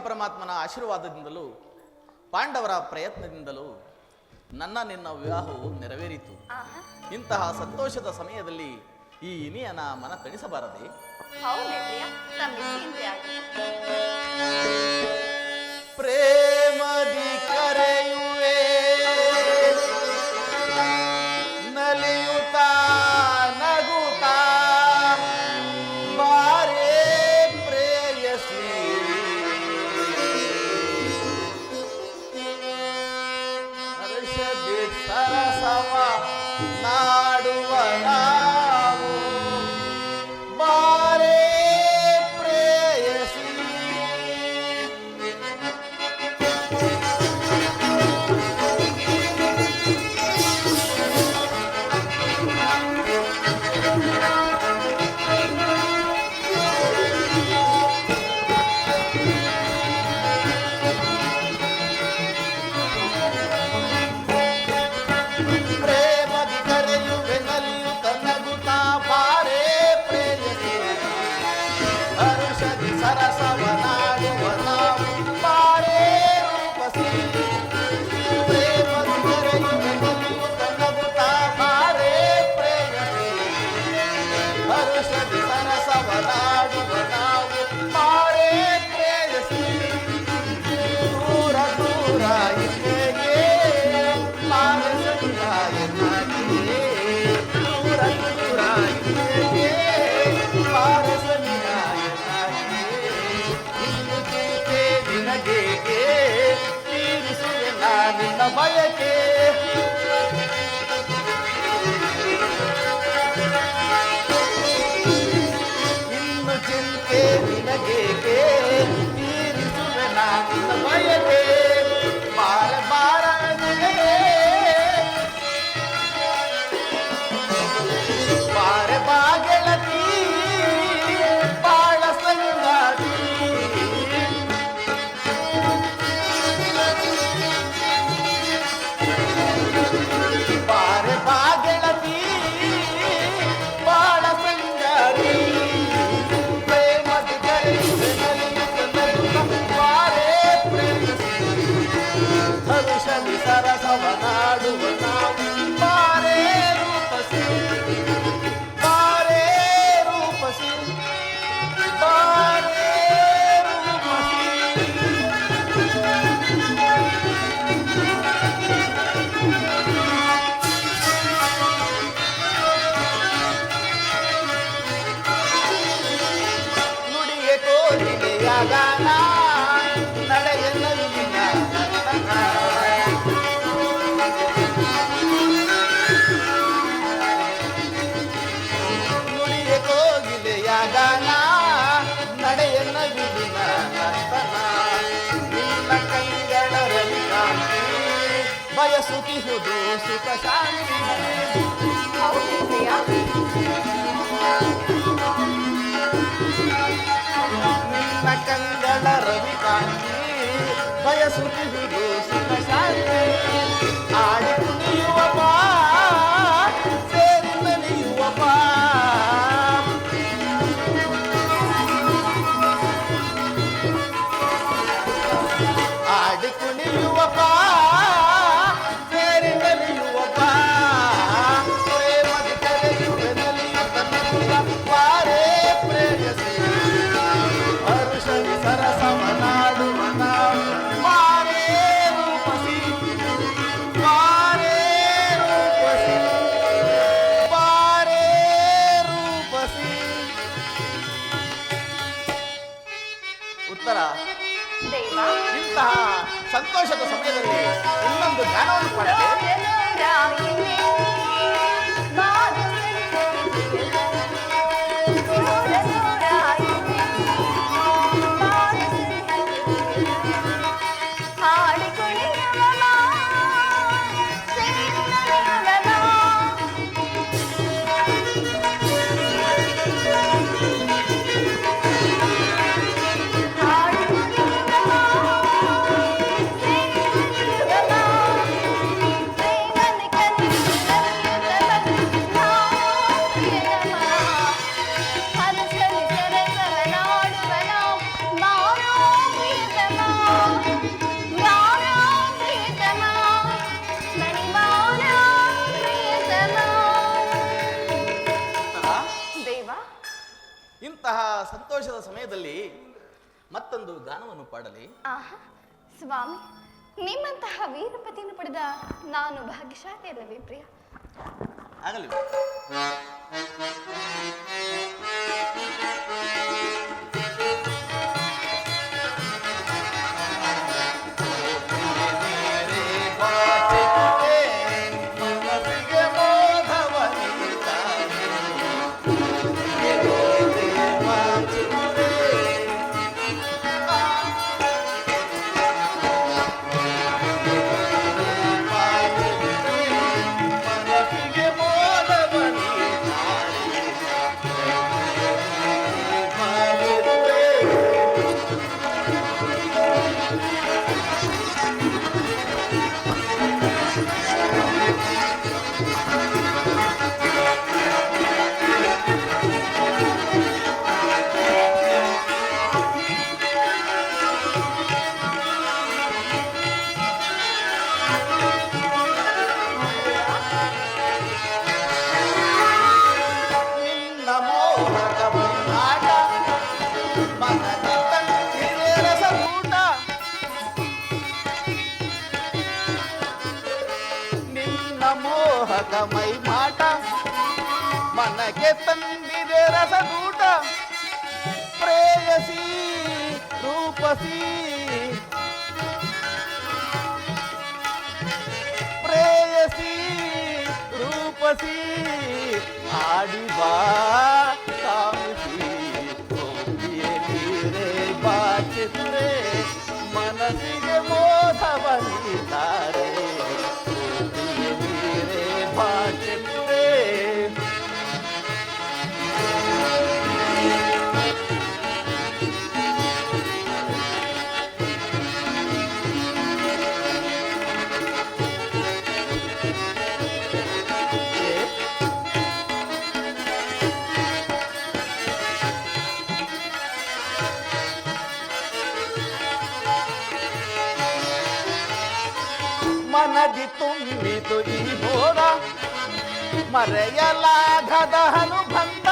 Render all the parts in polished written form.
ಪರಮಾತ್ಮನ ಆಶೀರ್ವಾದದಿಂದಲೂ ಪಾಂಡವರ ಪ್ರಯತ್ನದಿಂದಲೂ ನನ್ನ ನಿನ್ನ ವಿವಾಹವು ನೆರವೇರಿತು. ಇಂತಹ ಸಂತೋಷದ ಸಮಯದಲ್ಲಿ ಈ ಇನಿಯನ ಮನ ತಣಿಸಬಾರದೆ? ಪ್ರೇಮದಿ ಕರೆಯುವೆ ನಲಿಯುತ್ತಾ ನಗುತ್ತಾ ಬಾರೇ ಪ್ರೇಯಸಿ, ಹರ್ಷದಿ ಸರಸವ ನಾಡುವ ನಾವು ಬಾರೇ ಪ್ರೇಯಸಿ. ಬಯಕೆ ಇನ್ನು ಚಿಂತೆ ನಿನಗೇಕೆ ತೀರಿಸುವೆ ನನ್ನ ಬಯಕೆ ಬಾರ ಬಾರ ಬಾರೆ ಬಾ ಗೆಳತಿ ಬಾಳ ಸಂಗಾತಿ ಬಾರೆ ಬಾ ಗೆಳತಿ ಬಾಳ ಸಂಗಾತಿ ಪ್ರೇಮದ ಕರೆಯುವೆ ಬಾರೆ ಪ್ರೇಮಿಸಿ ಹರುಷಲಿ ಸರಸವ ನಾಡುವ ನಾವು ಬಾರೆ ರೂಪಸಿ ಬಾರೆ ರೂಪಸಿ ಬಾರೆ ರೂಪಸಿ ನುಡಿಗೆ ಕೋಗಿಲೆಯಾಗಾನ ನಡೆಯ ನಗುವಿನ ನುಡಿಗೆ ಕೋಗಿಲೆಯಾಗಾನ ನಡೆಯ ನಗುವಿನ ನರ್ತನ ನಿನ್ನ ಕೈಗಳ ರವಿಕಾಂತಿ ಬಯಸುತ್ತಿಹುದು ಸುಖ ಶಾಂತಿ ನಿನ್ನ ಕಂಗಳ ರವಿಕಾಂತಿ ಬಯಸುತ್ತಿಹುದು ಸುಖ ಶಾಂತಿ ಆಡಿ ಕುಣಿಯುವ ಬಾ ಸೇರಿ ನಲಿಯುವ ಬಾ ಆಡಿ ಕುಣಿಯುವ ಬಾ ಸೇರಿ ನಲಿಯುವ ಬಾ ಪ್ರೇಮದ ಕರೆಯುವೆ ನಲಿಯುತ್ತ ನಲಿಯುವ ಬಾರೆ ಪ್ರೇಯಸಿ ಹರುಷಲಿ ಸರಸವ ನಾಡುವ ನಾವು ಬಾರೆ ರೂಪಸಿ ಬಾರೆ ರೂಪಸಿ ಬಾರೆ ರೂಪಸಿ ಉತ್ತರ ದೇವ ಇಂತಹ ಸಂತೋಷದ ಸಮಯದಲ್ಲಿ ಇನ್ನೊಂದು ಗಾನವನ್ನು ಪಾಡಲಿ. ಇಂತಹ ಸಂತೋಷದ ಸಮಯದಲ್ಲಿ ಮತ್ತೊಂದು ಗಾನವನ್ನು ಪಾಡಲಿ. ಆಹಾ ಸ್ವಾಮಿ, ನಿಮ್ಮಂತಹ ವೀರಪತಿಯನ್ನು ಪಡೆದ ನಾನು ಭಾಗ್ಯಶಾಲಿ ಅಲ್ಲವೇ ಪ್ರಿಯ? ಆಗಲಿ. ಮೋಹಕ ಮೈ ಮಾಟ ಮನಕ್ಕೆ ತಂದಿದೆ ರಸಗೂಟ ಪ್ರೇಯಸಿ ರೂಪಸಿ ದಿವಸಿ ಆಡಿ ಬಾ ಕಾಮಿಸಿ ಗೋಪಿಯೇ ನೀರೇ ಬಾಚಿದ್ರೆ ಮನಸ್ಸಿಗೆ ಮೋಧವನಿತಾರೆ ಗೋಪಿಯೇ ನೀರೇ ಬಾಚಿದ್ರೆ ಮನದಿ ತುಂಬಿತು ಈ ಮೋಡ ಮರೆಯಲಾಗದ ಅನುಬಂಧ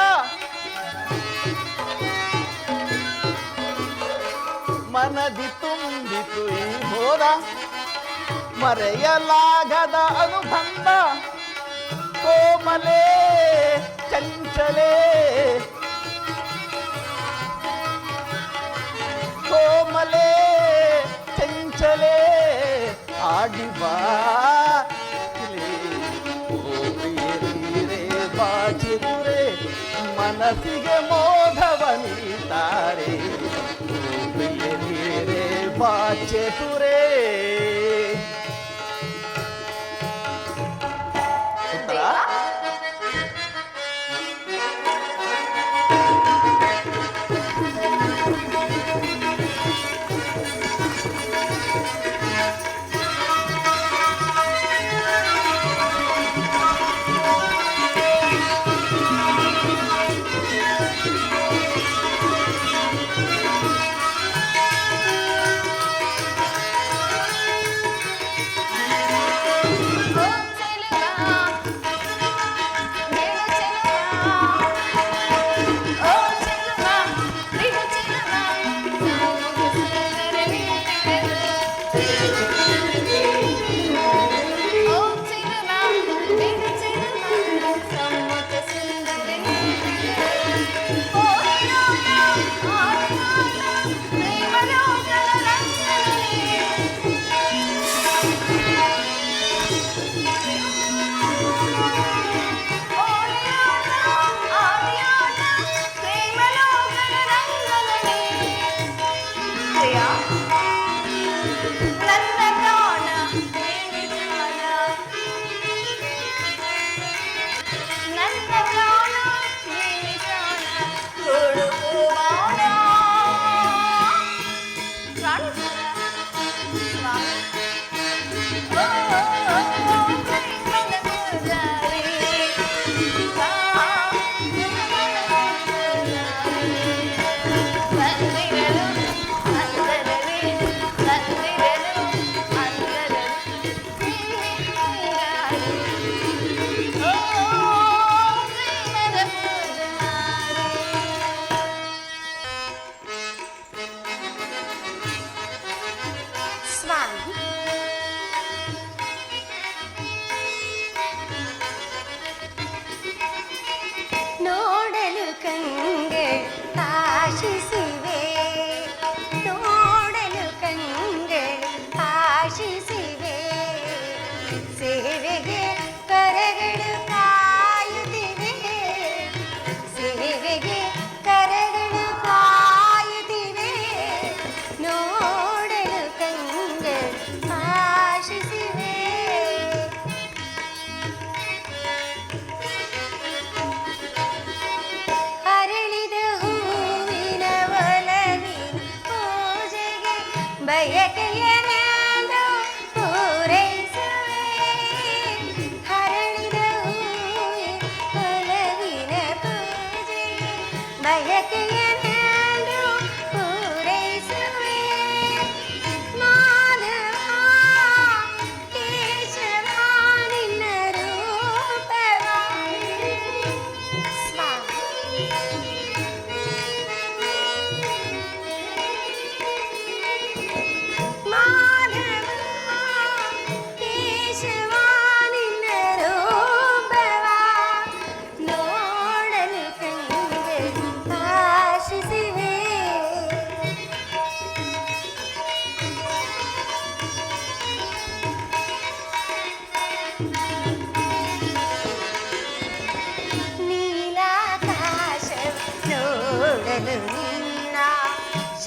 ಮನದಿ ತುಂಬಿತು ಈ ಮೋಡ ಮರೆಯಲಾಗದ ಅನುಬಂಧ ಕೋಮಲೆ ಚಂಚಲೆ ಕೋಮಲೆ ಚಂಚಲೆ ಆಡಿಬಾ ಗೋಪಿಯೇ ಬಾಚಿದ್ರೆ ಮನಸ್ಸಿಗೆ ಮೋಧವನಿತಾರೆ ಗೋಪಿಯೇ ಬಾಚೆತುರೆ ಉತ್ತರ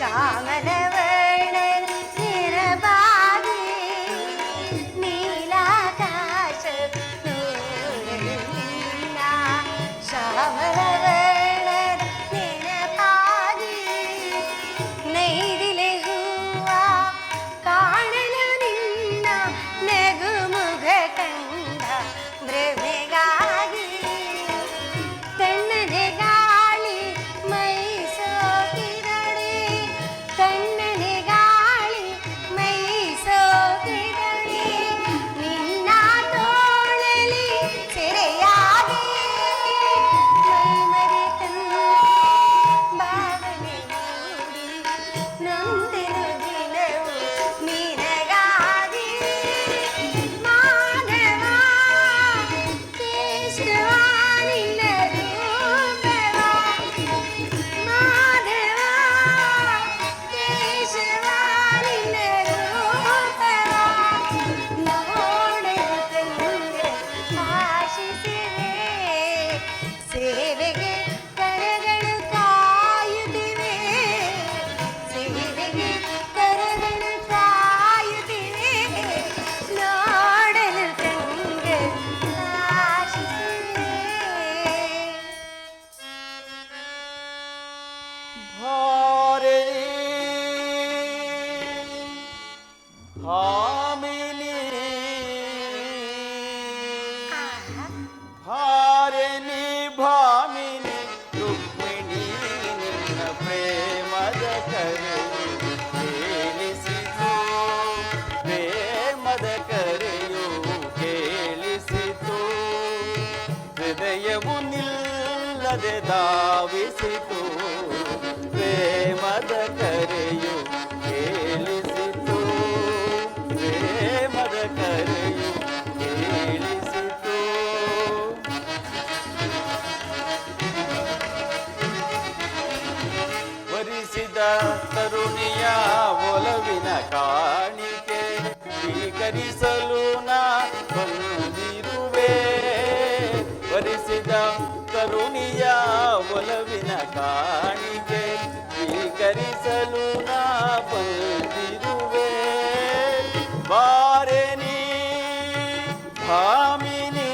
ಶ್ಯಾಮಲವರ್ಣ ನಿರಬಾಗಿ ನೀಲಾಕಾಶ ನೋಡಲು ನಿನ್ನ ಶ್ಯಾಮಲವರ್ಣ ನೆನಪಾಗಿ ನೈದಿಲೆ ಹೂವ ಕಾಣಲು ನಿನ್ನ ನಗುಮುಖ ಕಂಡ ಭ್ರಮೆಗಾಗಿ ತಣ್ಣನೆ ಗಾಳಿ ಮೈ ಸೋಕಿದಳೆ ತಣ್ಣನೆ ಗಾಳಿ ಮೈ ಸೋಕಿದಳೆ ನಿನ್ನ ತೋಳಲಿ ಸೆರೆಯಾಗಿ ಮೈ ಮರೆತನ್ನು ಭಾವನೆ ಮೂಡಿ ನೊಂದೆನು ದಿನವು ನಿನಗಾಗಿ ಮಾಧವ ಕೇಶವ ನಿನ್ನ ರೂಪವ ಮಾಧವ ಕೇಶವ ನಿನ್ನ ರೂಪವ ನೋಡಲು ತಂದೆ ಆಶಿಸಿವೆ ಸೇವೆಗೆ ಕರಗಳು ಕಾಯುತ್ತಿವೆ ಸೇವೆಗೆ ಕರಗಳು ಕಾಯುತ್ತಿವೆ ನೋಡಲು ತಂದೆ ಆಶಿಸಿವೆ ಭಾರತಿ ಭಾಮಿನಿ ಭಾರನಿ ಭಾಮಿನಿ ರುಕ್ಮಿಣಿ ನಿನ್ನ ಪ್ರೇಮದ ಕರೆಯು ಕೇಳಿಸಿತು ಪ್ರೇಮದ ಕರೆಯು ಕೇಳಿಸಿತು ಹೃದಯವು ನಿಲ್ಲದೆ ಧಾವಿಸಿತು ಪ್ರೇಮದ ಕರೆಯು ಕೇಳಿಸಿತು ಪ್ರೇಮದ ಕರೆಯು ಕೇಳಿಸಿತು ವರಿಸಿದ ತರುಣಿಯ ಒಲವಿನ ಕಾಣಿಕೆ ಸ್ವೀಕರಿಸಲು ನಾ ಬಂದಿರುವೆ ವರಿಸಿದ ತರುಣಿಯ ಒಲವಿನ ಕಾಣಿಕೆ ಸ್ವೀಕರಿಸಲು ನಾ ಬಂದಿರುವೆ ಬಾರೆನಿ ಭಾಮಿನಿ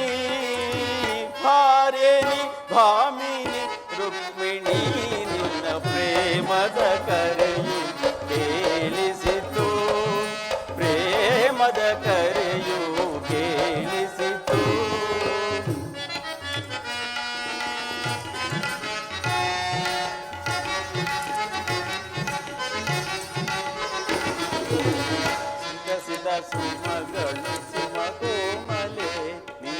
ಭಾರೆನಿ ಭಾಮಿನಿ ರುಕ್ಮಿಣಿ ನಿನ್ನ ಪ್ರೇಮದ ಕರೆಯು ಕೇಳಿಸಿತು ಪ್ರೇಮದ ಕರೆಯು ಕೇಳಿಸಿತು ಸಿದ ಸುಮಗಳು ಸುಮ ಕೋಮಲೆ ನೀ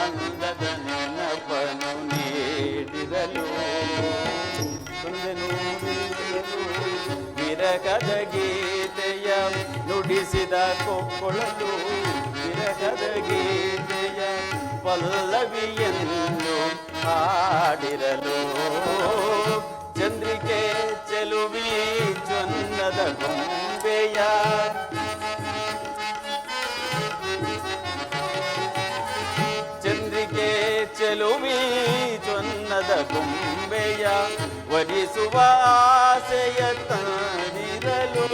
ಅಂದದ ನೆನಪನು ನೀಡಿರಲು ಸುಂದನು ವಿರಗದ ಗೀತೆಯ ನುಡಿಸಿದ ಕೊಕ್ಕುಳಲು ವಿರಗದ ಗೀತೆಯ ಪಲ್ಲವಿಯನ್ನು ಹಾಡಿರಲು ಚಂದ್ರಿಕೆ ಚೆಲುವಿ ಚೊನ್ನದ ಗೊಂಬೆಯ ಚಂದ್ರಿಕೆ ಚೆಲುವಿ ಚೊನ್ನದ ಗೊಂಬೆಯ ವರಿಸುವ ಆಸೆಯ ತಂದಿರಲು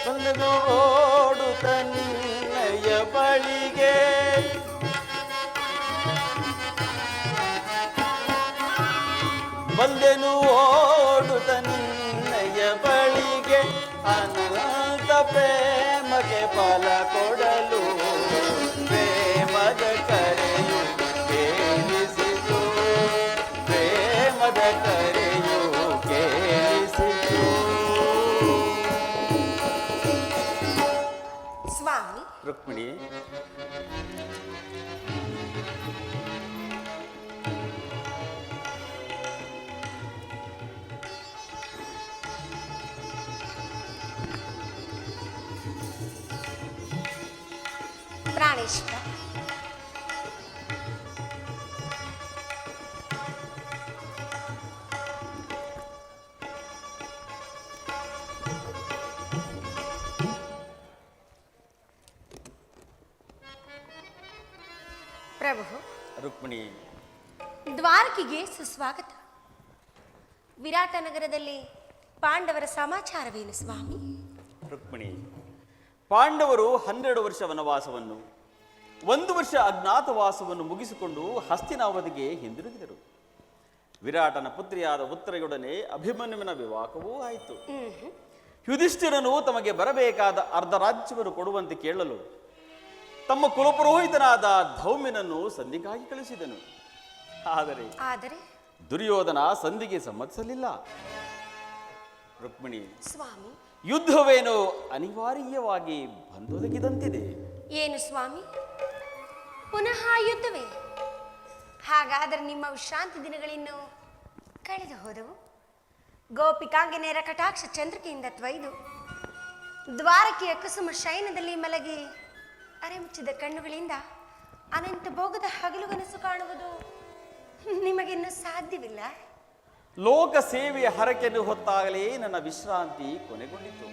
ತಂದು ಓಡು ತನ್ನಯ ಬಳಿಗೆ ಬಂದೆನು ಓಡು ತನ್ನಯ ಬಳಿಗೆ ಅನಂತ ಪ್ರೇಮಗೆ ಫಲ ಕೊಡಲು ಪ್ರೇಮದ ಕರೆಯು ಕೇಳಿಸಿತು ಪ್ರೇಮದ ಕರೆಯು ಕೇಳಿಸಿತು ಸ್ವಾಮಿ ರುಕ್ಮಿಣಿ ಪ್ರಾಣೇಶ್ವರ ಪ್ರಭು ರುಕ್ಮಿಣಿ ದ್ವಾರಕಿಗೆ ಸುಸ್ವಾಗತ. ವಿರಾಟ ನಗರದಲ್ಲಿ ಪಾಂಡವರ ಸಮಾಚಾರವೇನು ಸ್ವಾಮಿ? ರುಕ್ಮಿಣಿ, ಪಾಂಡವರು 12 ವರ್ಷ ವನವಾಸವನ್ನು 1 ವರ್ಷ ಅಜ್ಞಾತವಾಸವನ್ನು ಮುಗಿಸಿಕೊಂಡು ಹಸ್ತಿನಾವತಿಗೆ ಹಿಂದಿರುಗಿದರು. ವಿರಾಟನ ಪುತ್ರಿಯಾದ ಉತ್ತರೆಯೊಡನೆ ಅಭಿಮನ್ಯುವಿನ ವಿವಾಹವೂ ಆಯಿತು. ಯುಧಿಷ್ಠಿರನು ತಮಗೆ ಬರಬೇಕಾದ ಅರ್ಧ ರಾಜ್ಯವನ್ನು ಕೊಡುವಂತೆ ಕೇಳಲು ತಮ್ಮ ಕುಲಪುರೋಹಿತನಾದ ಧೌಮ್ಯನನ್ನು ಸಂಧಿಗಾಗಿ ಕಳಿಸಿದನು. ಆದರೆ ದುರ್ಯೋಧನ ಸಂಧಿಗೆ ಸಮ್ಮತಿಸಲಿಲ್ಲ. ರುಕ್ಮಿಣಿ, ಸ್ವಾಮಿ, ಯುದ್ಧವೇನೋ ಅನಿವಾರ್ಯವಾಗಿ ಬಂದೊದಗಿದಂತಿದೆ. ಏನು ಸ್ವಾಮಿ, ಪುನಃ ಯುದ್ಧವೇ? ಹಾಗಾದರೆ ನಿಮ್ಮ ವಿಶ್ರಾಂತಿ ದಿನಗಳಿನ್ನು ಕಳೆದು ಹೋದವು. ಗೋಪಿಕಾಂಗನೆಯರ ಕಟಾಕ್ಷ ಚಂದ್ರಿಕೆಯಿಂದ ತ್ವಯ್ದು ದ್ವಾರಕೆಯ ಕುಸುಮ ಶಯನದಲ್ಲಿ ಮಲಗಿ ಅರೆಮುಚ್ಚಿದ ಕಣ್ಣುಗಳಿಂದ ಅನಂತ ಭೋಗದ ಹಗಲುಗನಸು ಕಾಣುವುದು ನಿಮಗಿನ್ನೂ ಸಾಧ್ಯವಿಲ್ಲ. ಲೋಕ ಸೇವೆಯ ಹರಕೆಯನ್ನು ಹೊತ್ತಾಗಲೇ ನನ್ನ ವಿಶ್ರಾಂತಿ ಕೊನೆಗೊಂಡಿತು.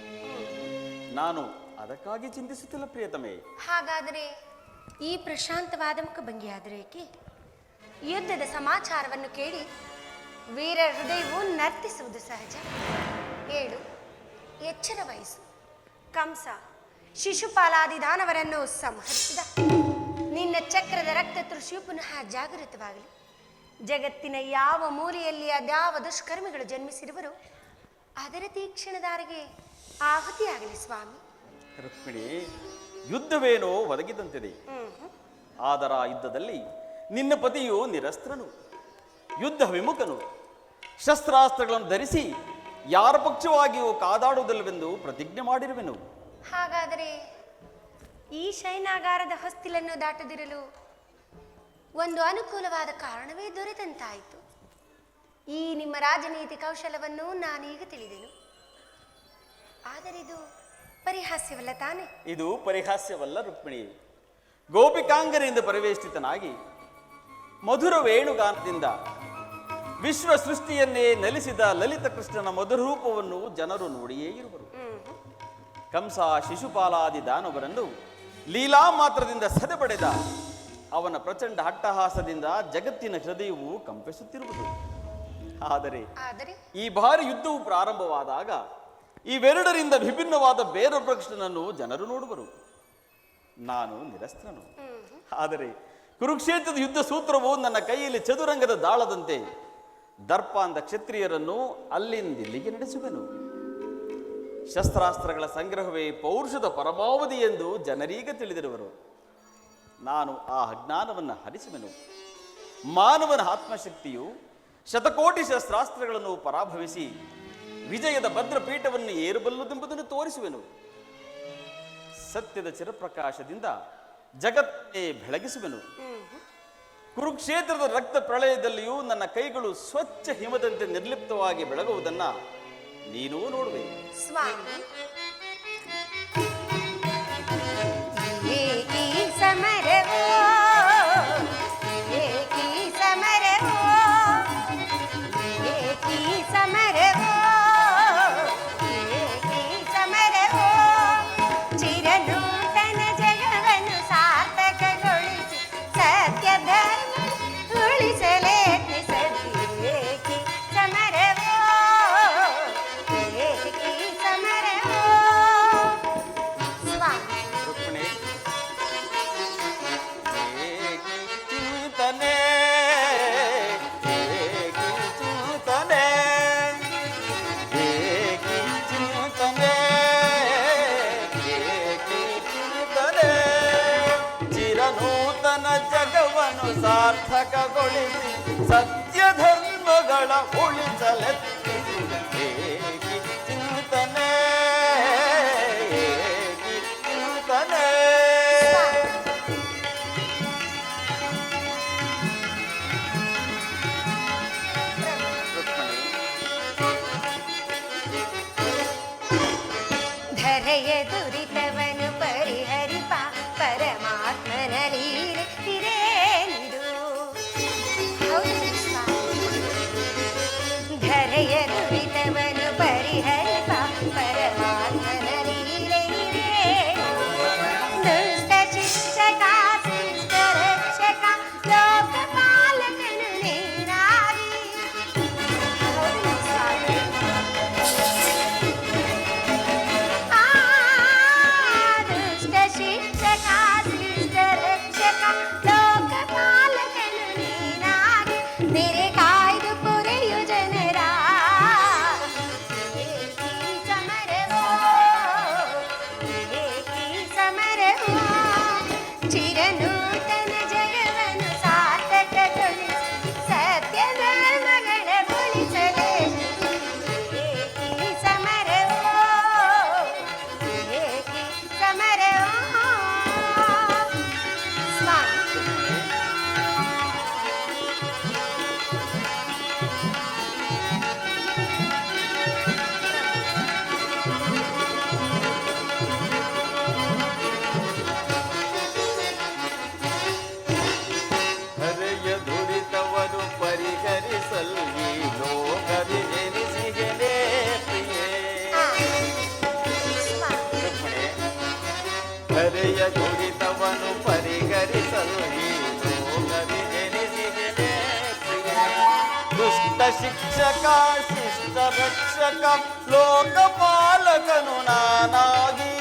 ನಾನು ಅದಕ್ಕಾಗಿ ಚಿಂತಿಸುತ್ತಿಲ್ಲ ಪ್ರಿಯತಮೆ. ಹಾಗಾದರೆ ಈ ಪ್ರಶಾಂತವಾದ ಮುಖಭಂಗಿಯಾದರೆ ಏಕೆ? ಯುದ್ಧದ ಸಮಾಚಾರವನ್ನು ಕೇಳಿ ವೀರ ಹೃದಯವು ನರ್ತಿಸುವುದು ಸಹಜ. ಏಳು, ಎಚ್ಚರ ವಹಿಸು. ಕಂಸ ಶಿಶುಪಾಲಾದಿ ದಾನವರನ್ನು ಸಂಹರಿಸಿದ. ನಿನ್ನ ಚಕ್ರದ ರಕ್ತ ತೃಷಿಯು ಪುನಃ ಜಾಗೃತವಾಗಲಿ. ಜಗತ್ತಿನ ಯಾವ ಮೂಲೆಯಲ್ಲಿ ಅದ್ಯಾವ ದುಷ್ಕರ್ಮಿಗಳು ಜನ್ಮಿಸಿರುವರು ಅದರ ತೀಕ್ಷ್ಣದಾರಿಗೆ ಆಹುತಿಯಾಗಲಿ ಸ್ವಾಮಿ. ರುಕ್ಮಿಣಿ, ಯುದ್ಧವೇನೋ ಒದಗಿದಂತಿದೆ. ಆದರ ಯುದ್ಧದಲ್ಲಿ ನಿನ್ನ ಪತಿಯು ನಿರಸ್ತ್ರನು, ಯುದ್ಧ ವಿಮುಖನು, ಶಸ್ತ್ರಾಸ್ತ್ರಗಳನ್ನು ಧರಿಸಿ ಯಾರ ಪಕ್ಷವಾಗಿಯೂ ಕಾದಾಡುವುದಿಲ್ಲವೆಂದು ಪ್ರತಿಜ್ಞೆ ಮಾಡಿರುವೆನು. ಹಾಗಾದರೆ ಈ ಶಯನಾಗಾರದ ಹೊಸ್ತಿಲನ್ನು ದಾಟದಿರಲು ಒಂದು ಅನುಕೂಲವಾದ ಕಾರಣವೇ ದೊರೆತಂತಾಯಿತು. ಈ ನಿಮ್ಮ ರಾಜನೀತಿ ಕೌಶಲವನ್ನು ನಾನೀಗ ತಿಳಿದೆನು. ಆದರೆ ಇದು ಪರಿಹಾಸ್ಯವಲ್ಲ ತಾನೆ? ಇದು ಪರಿಹಾಸ್ಯವಲ್ಲ ರುಕ್ಮಿಣಿ. ಗೋಪಿಕಾಂಗನೆಯಿಂದ ಪರಿವೇಷ್ಟಿತನಾಗಿ ಮಧುರ ವೇಣುಗಾನದಿಂದ ವಿಶ್ವ ಸೃಷ್ಟಿಯನ್ನೇ ನಲಿಸಿದ ಲಲಿತ ಕೃಷ್ಣನ ಮಧುರ ರೂಪವನ್ನು ಜನರು ನೋಡಿಯೇ ಇರುವರು. ಕಂಸ ಶಿಶುಪಾಲಾದಿ ದಾನವರನ್ನು ಲೀಲಾ ಮಾತ್ರದಿಂದ ಸದೆಬಡೆದ ಅವನ ಪ್ರಚಂಡ ಅಟ್ಟಹಾಸದಿಂದ ಜಗತ್ತಿನ ಹೃದಯವು ಕಂಪಿಸುತ್ತಿರುವುದು. ಆದರೆ ಈ ಭಾರಿ ಯುದ್ಧವು ಪ್ರಾರಂಭವಾದಾಗ ಇವೆರಡರಿಂದ ವಿಭಿನ್ನವಾದ ಬೇರೊಬ್ಬ ಕೃಷ್ಣನನ್ನು ಜನರು ನೋಡುವರು. ನಾನು ನಿರಸ್ತ್ರನು. ಆದರೆ ಕುರುಕ್ಷೇತ್ರದ ಯುದ್ಧ ಸೂತ್ರವು ನನ್ನ ಕೈಯಲ್ಲಿ ಚದುರಂಗದ ದಾಳದಂತೆ ದರ್ಪಾಂಧ ಕ್ಷತ್ರಿಯರನ್ನು ಅಲ್ಲಿಂದಿಲ್ಲಿಗೆ ನಡೆಸುವೆನು. ಶಸ್ತ್ರಾಸ್ತ್ರಗಳ ಸಂಗ್ರಹವೇ ಪೌರುಷದ ಪರಮಾವಧಿ ಎಂದು ಜನರೀಗ ತಿಳಿದಿರುವರು. ನಾನು ಆ ಅಜ್ಞಾನವನ್ನು ಹರಿಸುವೆನು. ಮಾನವನ ಆತ್ಮಶಕ್ತಿಯು ಶತಕೋಟಿ ಶಸ್ತ್ರಾಸ್ತ್ರಗಳನ್ನು ಪರಾಭವಿಸಿ ವಿಜಯದ ಭದ್ರಪೀಠವನ್ನು ಏರಬಲ್ಲುದೆಂಬುದನ್ನು ತೋರಿಸುವೆನು. ಸತ್ಯದ ಚಿರಪ್ರಕಾಶದಿಂದ ಜಗತ್ತನ್ನೇ ಬೆಳಗಿಸುವೆನು. ಕುರುಕ್ಷೇತ್ರದ ರಕ್ತ ಪ್ರಳಯದಲ್ಲಿಯೂ ನನ್ನ ಕೈಗಳು ಸ್ವಚ್ಛ ಹಿಮದಂತೆ ನಿರ್ಲಿಪ್ತವಾಗಿ ಬೆಳಗುವುದನ್ನ ನೀನೂ ನೋಡುವೆ. ಸ್ವಾಮಿ, ಏಕೀ ಸಮರವೋ ಏಕೀ ಸಮರವೋ ಏಕೀ ಸಮರವೋ ಏಕೀ ಸಮರವೋ ಚಿರನೂತನ ಜಗವನ್ನು ಸಾರ್ಥಕಗೊಳಿಸಿ ಸತ್ಯ ಧರ್ಮ ಉಳಿಸಲೇತ್ನಿಸಲಿ. ಏಕೀ ಸಮರವೋ ಏಕೀ ಸಮರವೋ. ಸ್ವಾಮಿ, ರುಕ್ಮಿಣಿ, ಚಿಂತನೆ ಚಿಂತನೆ ಚಿಂತನೆ ಚಿಂತನೆ ಚಿರನೂತನ ಜಗವನ್ನು ಸಾರ್ಥಕಗೊಳಿಸಿ ಸತ್ಯ ಧರ್ಮಗಳ ಉಳಿಸಲೆತ್ತಿ ಚಿಂತನೆ ಚಿಂತನೆ. ಧರೆಯ ದುರಿತವನು ಪರಿಹರಿಪ ಪರಮಾತ್ಮನ ಲೀಲೆ ಇರೇನಿದು. ಹೌದು ಸ್ವಾಮಿ, ಧರೆಯ ದುರಿತವನು ಶಿಕ್ಷಕ ಶಿಷ್ಟ ರಕ್ಷಕ ಲೋಕಪಾಲಕನು ನೀನಾಗಿ ತೆರೆ ಕಾಯ್ದು ಪೊರೆಯು ಜನರ ವಿವೇಕಿ ಸಮರವೋ ವಿವೇಕಿ ಸಮರವೋ ಚಿರನೂತನ ಜಗವನ್ನು ಸಾರ್ಥಕಗೊಳಿಸಿ ಸತ್ಯ ಧರ್ಮಗಳ ಉಳಿಸಲೇ ವಿವೇಕಿ ಸಮರವೋ ವಿವೇಕಿ ಸಮರವೋ ಸ್ವಾಮಿ ಹರೆಯ ದುರಿತವರು ಪರಿಹರಿಸಲು ಈ ಲೋಕದಿ ಜನಿಸಿಗೆನೆ ಪ್ರಿಯೇ. ಸ್ವಾಮಿ ರುಕ್ಮಿಣಿ, ಹರೆಯ ದುರಿತವನ್ನು ಪರಿಹರಿಸಲು ಈ ಲೋಕದಿ ಜನಿಸಿಗೆನೆ ಪ್ರಿಯೇ. ದುಷ್ಟ ಶಿಕ್ಷಕ ಶಿಷ್ಟ ರಕ್ಷಕ ಲೋಕಪಾಲಕನು ನಾನಾಗಿ.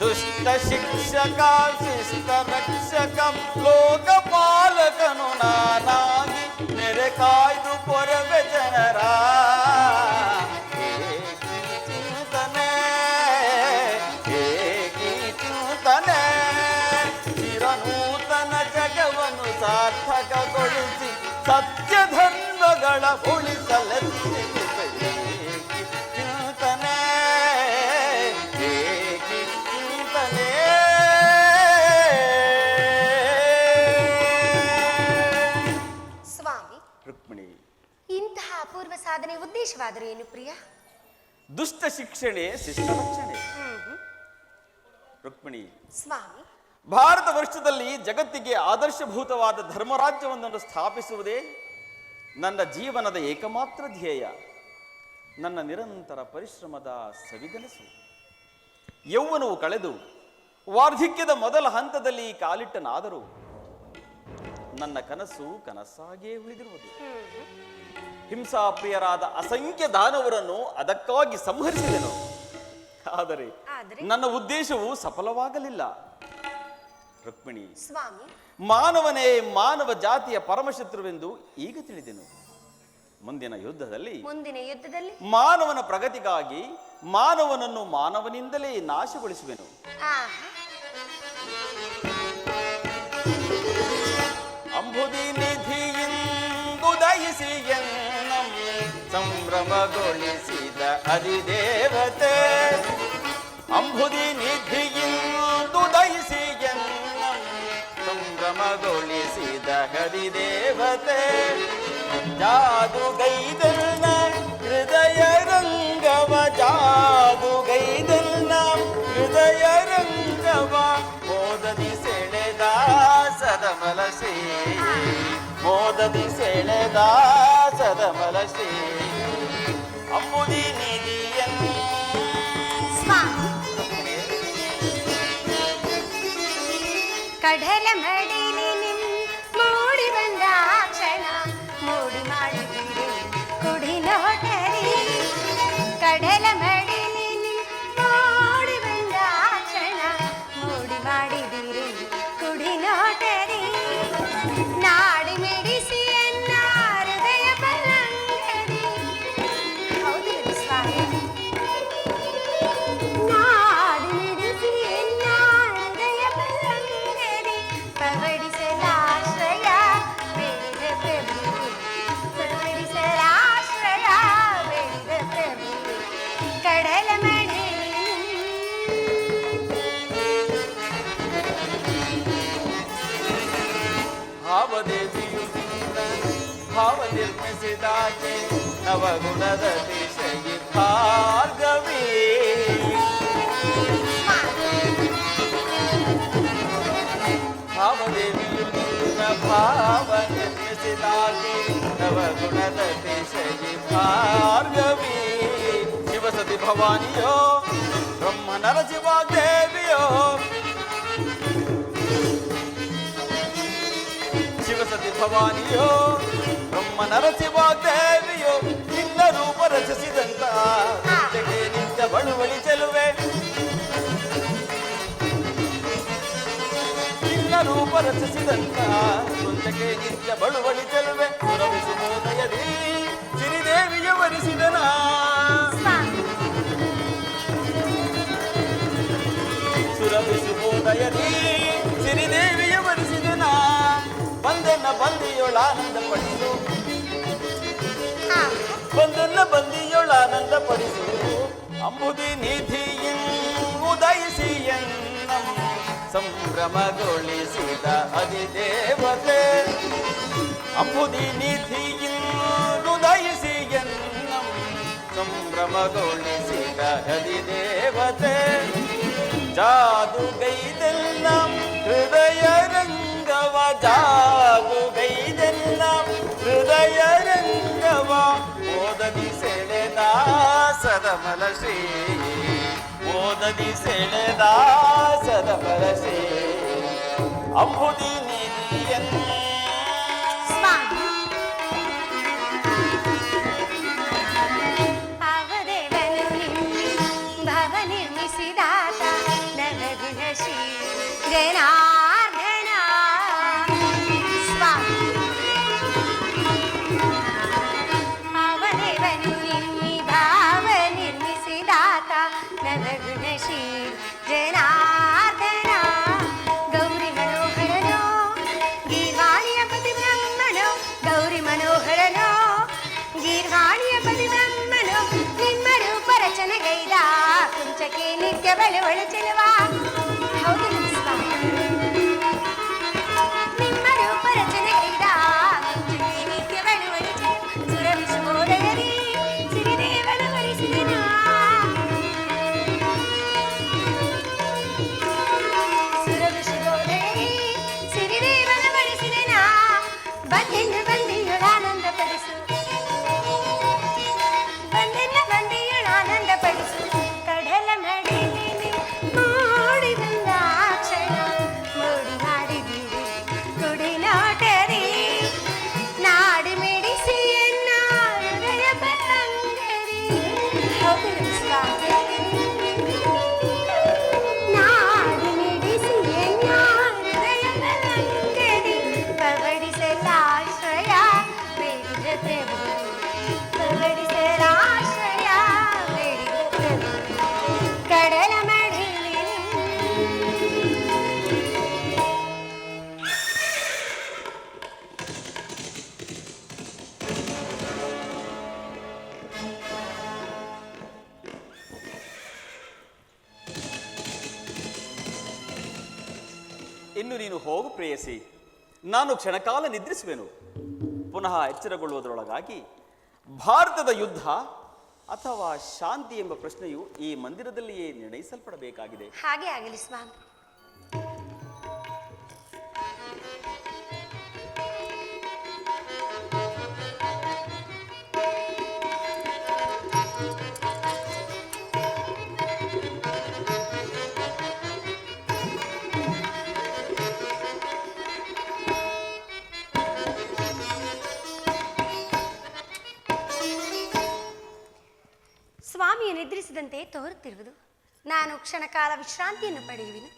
ದುಷ್ಟ ಶಿಕ್ಷಕ ಶಿಷ್ಟ ರಕ್ಷಕ ಲೋಕಪಾಲಕನು ನಾನಾಗಿ ನೆರೆ ಕಾಯ್ದು ಕೊರವೆ ಜನರ ಏಕಿ ಚಿಂತನೆ ಏಕಿ ಚಿಂತನೆ ಚಿರನೂತನ ಜಗವನ್ನು ಸಾರ್ಥಕಗೊಳಿಸಿ ಸತ್ಯ ಧರ್ಮಗಳ ಉಳಿಸಲೆತ್ತಿ ಏಕಿ ಚಿಂತನೆ ಏಕಿ ಚಿಂತನೆ. ಸ್ವಾಮಿ ರುಕ್ಮಿಣಿ, ಇಂತಹ ಅಪೂರ್ವ ಸಾಧನೆ ಉದ್ದೇಶವಾದರೂ ಏನು ಪ್ರಿಯ? ದುಷ್ಟ ಶಿಕ್ಷಣೆ ಶಿಷ್ಟ ರಕ್ಷಣೆ. ರುಕ್ಮಿಣಿ, ಸ್ವಾಮಿ ಭಾರತ ವರ್ಷದಲ್ಲಿ ಜಗತ್ತಿಗೆ ಆದರ್ಶಭೂತವಾದ ಧರ್ಮರಾಜ್ಯವೊಂದನ್ನು ಸ್ಥಾಪಿಸುವುದೇ ನನ್ನ ಜೀವನದ ಏಕಮಾತ್ರ ಧ್ಯೇಯ. ನನ್ನ ನಿರಂತರ ಪರಿಶ್ರಮದ ಸವಿಗನಸು. ಯೌವನವು ಕಳೆದು ವಾರ್ಧಕ್ಯದ ಮೊದಲ ಹಂತದಲ್ಲಿ ಕಾಲಿಟ್ಟನಾದರೂ ನನ್ನ ಕನಸು ಕನಸಾಗಿಯೇ ಉಳಿದಿರುವುದು. ಹಿಂಸಾಪ್ರಿಯರಾದ ಅಸಂಖ್ಯ ದಾನವರನ್ನು ಅದಕ್ಕಾಗಿ ಸಂಹರಿಸಿದೆನು. ಆದರೆ ಆದರೆ ನನ್ನ ಉದ್ದೇಶವು ಸಫಲವಾಗಲಿಲ್ಲ. ರುಕ್ಮಿಣಿ, ಸ್ವಾಮಿ ಮಾನವನೇ ಮಾನವ ಜಾತಿಯ ಪರಮಶತ್ರುವೆಂದು ಈಗ ತಿಳಿದೆನು. ಮುಂದಿನ ಯುದ್ಧದಲ್ಲಿ ಮಾನವನ ಪ್ರಗತಿಗಾಗಿ ಮಾನವನನ್ನು ಮಾನವನಿಂದಲೇ ನಾಶಗೊಳಿಸುವೆನು. ಅಂಬುದಿ ನಿಧಿಯಿಂದು ದಯಿಸಿ ಎನ್ನಂ ಸಂಭ್ರಮಗೊಳಿಸಿದ ಅಧಿದೇವತೆ. ಅಂಬುದಿ ನಿಧಿಯಿಂದು ದಯಿಸಿ ಎನ್ನಂ ಸಂಭ್ರಮಗೊಳಿಸಿದ ಹರಿದೇವತೆ. ಜಾದುಗೈದಲ್ನ ಹೃದಯ ರಂಗವ ಜಾದುಗೈದಲ್ನ ಹೃದಯ ರಂಗವ ಮೋದದಿ ಸೆಳೆದ ಸದಮಲಸಿ ಮೋದದಿ ಸೆಳೆದ ಸದಮಲಸಿ ಅಂಬುದಿ ನಿಧಿಯನ್ನು ಕಡಲ ಮಡಿಲಿ ನಿನ್ ಮೂಡಿ ಬಂದ ಕ್ಷಣ ಮೂಡಿ ಮಾಡಿಬಿಡಿ ಕುಡಿ ನೋಟರಿ. ಕಡಲ ಮಡಿಲಿ ನಿನ್ ಮೂಡಿ ಬಂದ ಕ್ಷಣ ಮೂಡಿ ಮಾಡಿದಿರಿ ಕುಡಿ ನೋಟರಿ. ನಾಡಿ ಮಿಡಿಸಿ ಎನ್ನ ಹೃದಯ ಬಲಂಗರಿ. ಹೌದು ಸ್ವಾಮಿ. ನಾಡಿ ಮಿಡಿಸಿ ಎನ್ನ ಹೃದಯ ಬಲಂಗರಿ. ಪವಡಿಸಲಾಶ್ರಯ ಬೇಡಿದ ಪ್ರಭು ಪವಡಿಸಲಾಶ್ರಯ ಬೇಡಿದ ಪ್ರಭು ಕಡಲ ಮಡಿಲಿ ಭಾವದೇವಿಯು ಭಾವ ನಿರ್ಮಿಸಿದಾಕೆ ನವಗುಣದ ದಿಶೆಗೆ ಭಾರ್ಗವಿ. ಭಾವದೇವಿಯು ಭಾವ ನಿರ್ಮಿಸಿದಾಕೆ ನವಗುಣದ ದಿಶೆಗೆ ಭಾರ್ಗವಿ. ಶಿವಸತಿ ಭವಾನಿಯೋ ಬ್ರಹ್ಮ ನರಸಿಂಹದೇವಿಯೋ ಶಿವಸತಿ ಭವಾನಿಯೋ ಬ್ರಹ್ಮ ನರಸಿಂಹದೇವಿಯೋ ನಿನ್ನ ರೂಪ ರಚಿಸಿದಂತ ಕುಂಚಕ್ಕೆ ನಿತ್ಯ ಬಳುವಳಿ ಚೆಲುವೆ ನಿನ್ನ ರೂಪ ರಚಿಸಿದಂತ ಕುಂಚಕ್ಕೆ ನಿತ್ಯ ಬಳುವಳಿ ಚೆಲುವೆ ಸುರವಿಸುವುದಯದಿ ಸಿರಿದೇವಿಯ ವರಿಸಿದನ ಸುರವಿಸುವುದಯದಿ ಸಿರಿದೇವಿಯ ವರಿಸಿದನ ಬಂದೆನ್ನ ಬಂದಿಯೊಳಾನಂದ ಪಡಿಸು ಬಂದೆನ್ನ ಬಂದಿಯೊಳಾನಂದ ಪಡಿಸು ಅಂಬುದಿ ನಿಧಿಯಿನ್ ಉದಯಿಸಿ ಎನ್ನಂ ಸಂಭ್ರಮಗೊಳಿಸಿದ ಅಧಿದೇವತೆ ಅಂಬುದಿ ನಿಧಿಯಿನ್ ಉದಯಿಸಿ ಎನ್ನಂ ಸಂಭ್ರಮಗೊಳಿಸಿದ ಅಧಿದೇವತೆ ಜಾದುಗೈದೆಲ್ಲ ಹೃದಯ ರಂಗವ ಜಾದುಗೈದೆಲ್ಲ ಹೃದಯ ರಂಗವ ಓದದಿ ಸೆಳೆದ ಸದಮಲ ಶ್ರೀ ಓದದಿ ಸೆಳೆದ ಸದಮಲ ಶ್ರೀ ಅಂಬುದಿ ನಿಧಿಯನ್ನು ಜನಾರ್ದನ ಸ್ವಾಮಿ ಅವದೇವನು ನಿಮ್ಮಿ ಭಾವ ನಿರ್ಮಿಸಿದಾತ ನವಗುಣಶೀ ಜನಾರ್ದನ ಗೌರಿ ಮನೋಹರನೋ ಗೀರ್ವಾಣಿಯ ಪತಿ ಬ್ರಹ್ಮನೋ ಗೌರಿ ಮನೋಹರನೋ ಗೀರ್ವಾಣಿಯ ಪತಿ ಬ್ರಹ್ಮನೋ ನಿಮ್ಮ ರೂಪ ರಚನೆಗೈದ ಕುಂಚಕ್ಕೆ ನಿತ್ಯ ಬಳುವಳು ಚೆಲುವ ಹೌದು ನಿಮ್ಮ ರೂಪ ರಚನೆಗೈದ ಕುಂಚಕ್ಕೆ ನಿತ್ಯ ಬಳುವಳು ಸುರವಿಸುವುದಯದಿ ಸಿರಿದೇವನ ವರಿಸಿದನ ಸುರವಿಸುವುದಯದಿ ಸಿರಿದೇವನ ವರಿಸಿದನ ಬಂದೆನ್ನು ಬಂದಿಯೊಳಾನಂದ ಪಡಿಸು ಬಂದೆನ್ನ ಬಂದಿಯೊಳಾನಂದ ಪಡಿಸು ಕಡಲ ಮಡಿಲಿನಿ ಮೂಡಿದಂದ ಕ್ಷಣ ಮೂಡಿ ಮಾಡಿದಿರಿ ಕುಡಿ ನೋಟರಿ ನಾಡಿ ಮಿಡಿಸಿ ಎನ್ನ ಹೃದಯ ಬಲ್ಲಂಗರಿ ಹೌದು ನಾಡಿ ಮಿಡಿಸಿ ಎನ್ನ ಹೃದಯ ಬಲ್ಲಂಗರಿ ಪವಡಿಸಲಾಶ್ರಯ ಬೇಡಿದ ಪ್ರಭು ಪವಡಿಸಲಾಶ್ರಯ ಬೇಡಿದ ಪ್ರಭು ಕಡಲ ಮಡಿಲಿನಿ ಇನ್ನು ನೀನು ಹೋಗು ಪ್ರೇಯಸಿ, ನಾನು ಕ್ಷಣಕಾಲ ನಿದ್ರಿಸುವೆನು. ಪುನಃ ಎಚ್ಚರಗೊಳ್ಳುವುದರೊಳಗಾಗಿ ಭಾರತದ ಯುದ್ಧ ಅಥವಾ ಶಾಂತಿ ಎಂಬ ಪ್ರಶ್ನೆಯು ಈ ಮಂದಿರದಲ್ಲಿಯೇ ನಿರ್ಣಯಿಸಲ್ಪಡಬೇಕಾಗಿದೆ. ಹಾಗೆ ಆಗಲಿ ಸ್ವಾಮಿ. ಸ್ವಾಮಿಯು ನಿದ್ರಿಸಿದಂತೆ ತೋರುತ್ತಿರುವುದು. ನಾನು ಕ್ಷಣಕಾಲ ವಿಶ್ರಾಂತಿಯನ್ನು ಪಡೆಯುವೆನು.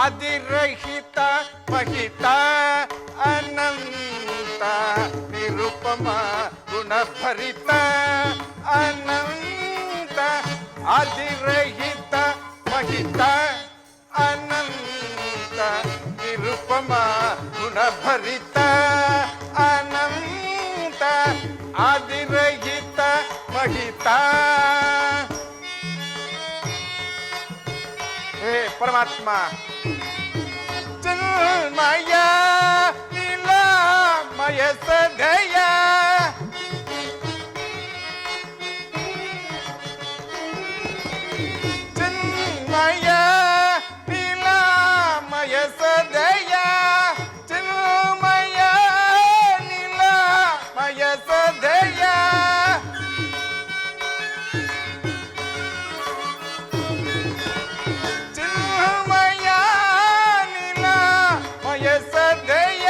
ಅಧಿರಹಿತ ಮಹಿತ ಅನಂತ ನಿರುಪಮ ಗುಣಭರಿತ ಅನಂತ ಅಧಿರಹಿತ ಮಹಿತ ಅನಂತ ನಿರುಪಮ ಗುಣಭರಿತ ಅನಂತ ಅಧಿರಹಿತ ಮಹಿತ. ಹೇ ಪರಮಾತ್ಮ, ಚಿನ್ಮಯ ನೀಲಮಯ ಸದಯ ಚಿನ್ಮಯ ನೀಲಮಯ ಸದಯ ಚಿನ್ಮಯ ನೀಲಮಯ ಸದಯ ಸದಯ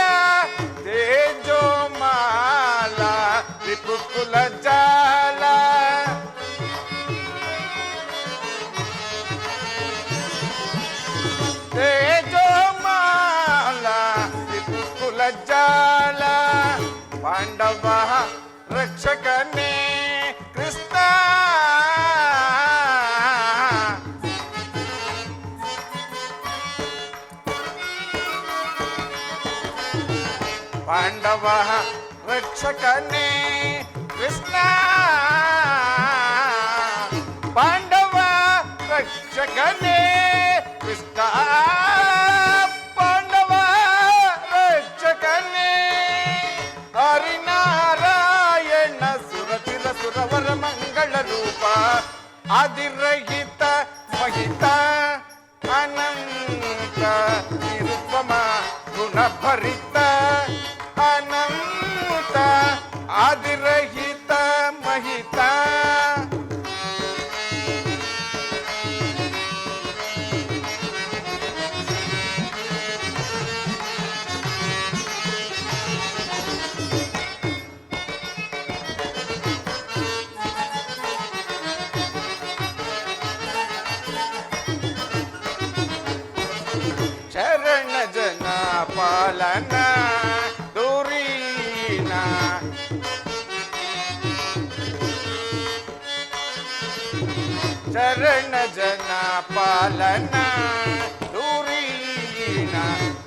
ತೇಜೋಮಯ ರಿಪುಕುಲ ಜಾಲ ತೇಜೋಮಾಲ ರಿಪುಕುಲ ಜಾಲ ಪಾಂಡವ ರಕ್ಷಕನೇ ಕೃಷ್ಣ ಪಾಂಡವ ರಕ್ಷಕನೇ ಕೃಷ್ಣ ಪಾಂಡವ ರಕ್ಷಕನೇ ಕೃಷ್ಣ ಪಾಂಡವ ರಕ್ಷಕನೇ ಹರಿನಾರಾಯಣ ಸುರಚಿರ ಸುರವರ ಮಂಗಳ ರೂಪ ಆದಿರಹಿತ ಮಹಿತ ಅನಂತ ನಿರುಪಮ ಗುಣಭರಿತ ಅನಂತ ಆದಿರಹಿತ ಮಹಿತ ಶರಣ ಜನ ಪಾಲನ ದೂರೀನ ಶರಣ ಜನ ಪಾಲನ ದೂರೀನ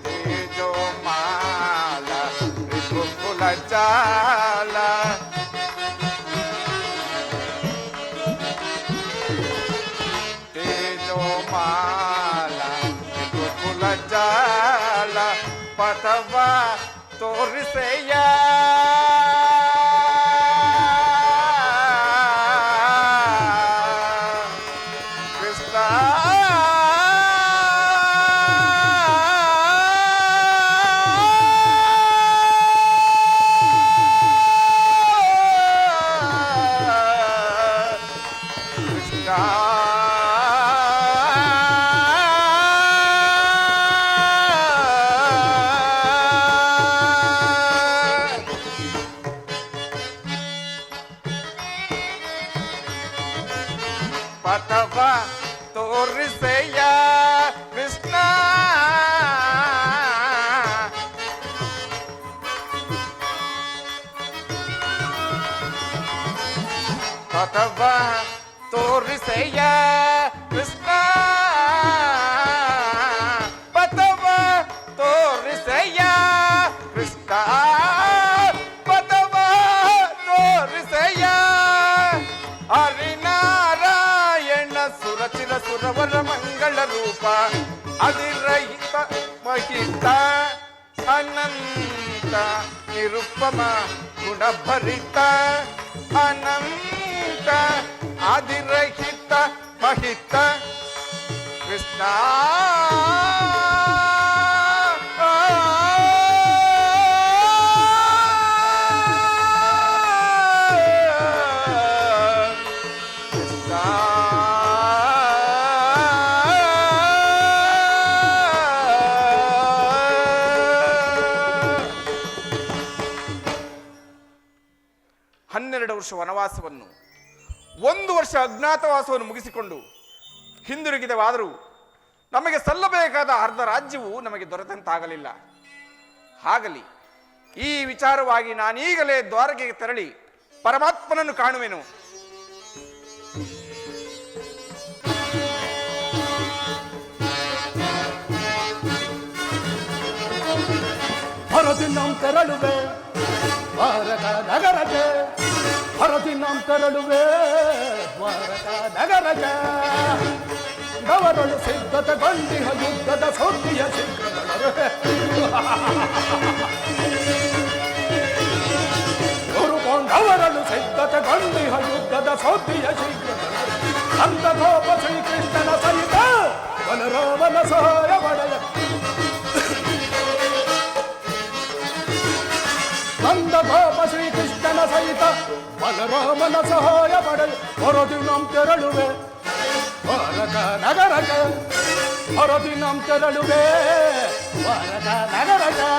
ತೇಜೋ ಮಾಲ ರಿಪುಕುಲ ಜಾಲ ತೇಜೋ ಮಾಲ ರಿಪುಕುಲ ಜಾಲ ಪಥವ ತೋರಿಸೆಯ ಕೃಷ್ಣ ಪಥವ ತೋರಿಸೆಯ ಕೃಷ್ಣ ಪಥವ ತೋರಿಸೆಯ ಕೃಷ್ಣ ಪಥವ ತೋರಿಸೆಯ ಕೃಷ್ಣ ಪಥವ ತೋರಿಸೆಯ ಹರಿನಾರಾಯಣ ಸುರಚಿರ ಸುರವರ ಮಂಗಳ ರೂಪ ಅದಿರಹಿತ ಮಹಿತ ಅನಂತ ನಿರುಪಮ ಗುಣಭರಿತ ಅನಂತ ಆದಿರಹಿತ ಮಹಿತ ಕೃಷ್ಣ ವರ್ಷ ವನವಾಸವನ್ನು 1 ವರ್ಷ ಅಜ್ಞಾತವಾಸವನ್ನು ಮುಗಿಸಿಕೊಂಡು ಹಿಂದಿರುಗಿದವಾದರೂ ನಮಗೆ ಸಲ್ಲಬೇಕಾದ ಅರ್ಧ ರಾಜ್ಯವು ನಮಗೆ ದೊರೆತಂತಾಗಲಿಲ್ಲ. ಹಾಗಲಿ ಈ ವಿಚಾರವಾಗಿ ನಾನೀಗಲೇ ದ್ವಾರಕೆಗೆ ತೆರಳಿ ಪರಮಾತ್ಮನನ್ನು ಕಾಣುವೆನು. ಹೊರದಿನಂ ತೆರಳುವೆ ದ್ವಾರಕ ನಗರಕ್ಕೆ, ಹೊರದಿನಂ ತೆರಳುವೆ ದ್ವಾರಕ ನಗರಕ್ಕೆ. ಗವರಳು ಸಿದ್ಧತೆಗೊಂಡಿಹ ಯುದ್ಧದ ಸುದ್ದಿಯ ಶೀಘ್ರಗಳು ಗುರುಕೊಂಡವರಳು ಸಿದ್ಧತೆಗೊಂಡಿಹ ಯುದ್ಧದ ಸುದ್ದಿಯ ಶೀಘ್ರಗಳು. ನಂದಗೋಪ ಶ್ರೀಕೃಷ್ಣನ ಸಹಿತ ಬಲರಾಮನ ಸಹಾಯ ಪಡೆಯ ನಂದಗೋಪ ಶ್ರೀಕೃಷ್ಣನ ಸಹಿತ ಬಲರಾಮನ ಸಹಾಯ ಪಡೆಯ ಹೊರದಿನಂ ತೆರಳುವೆ ದ್ವಾರಕ ನಗರಕ್ಕೆ, ಹೊರದಿನಂ ತೆರಳುವೆ ದ್ವಾರಕ ನಗರಕ್ಕೆ.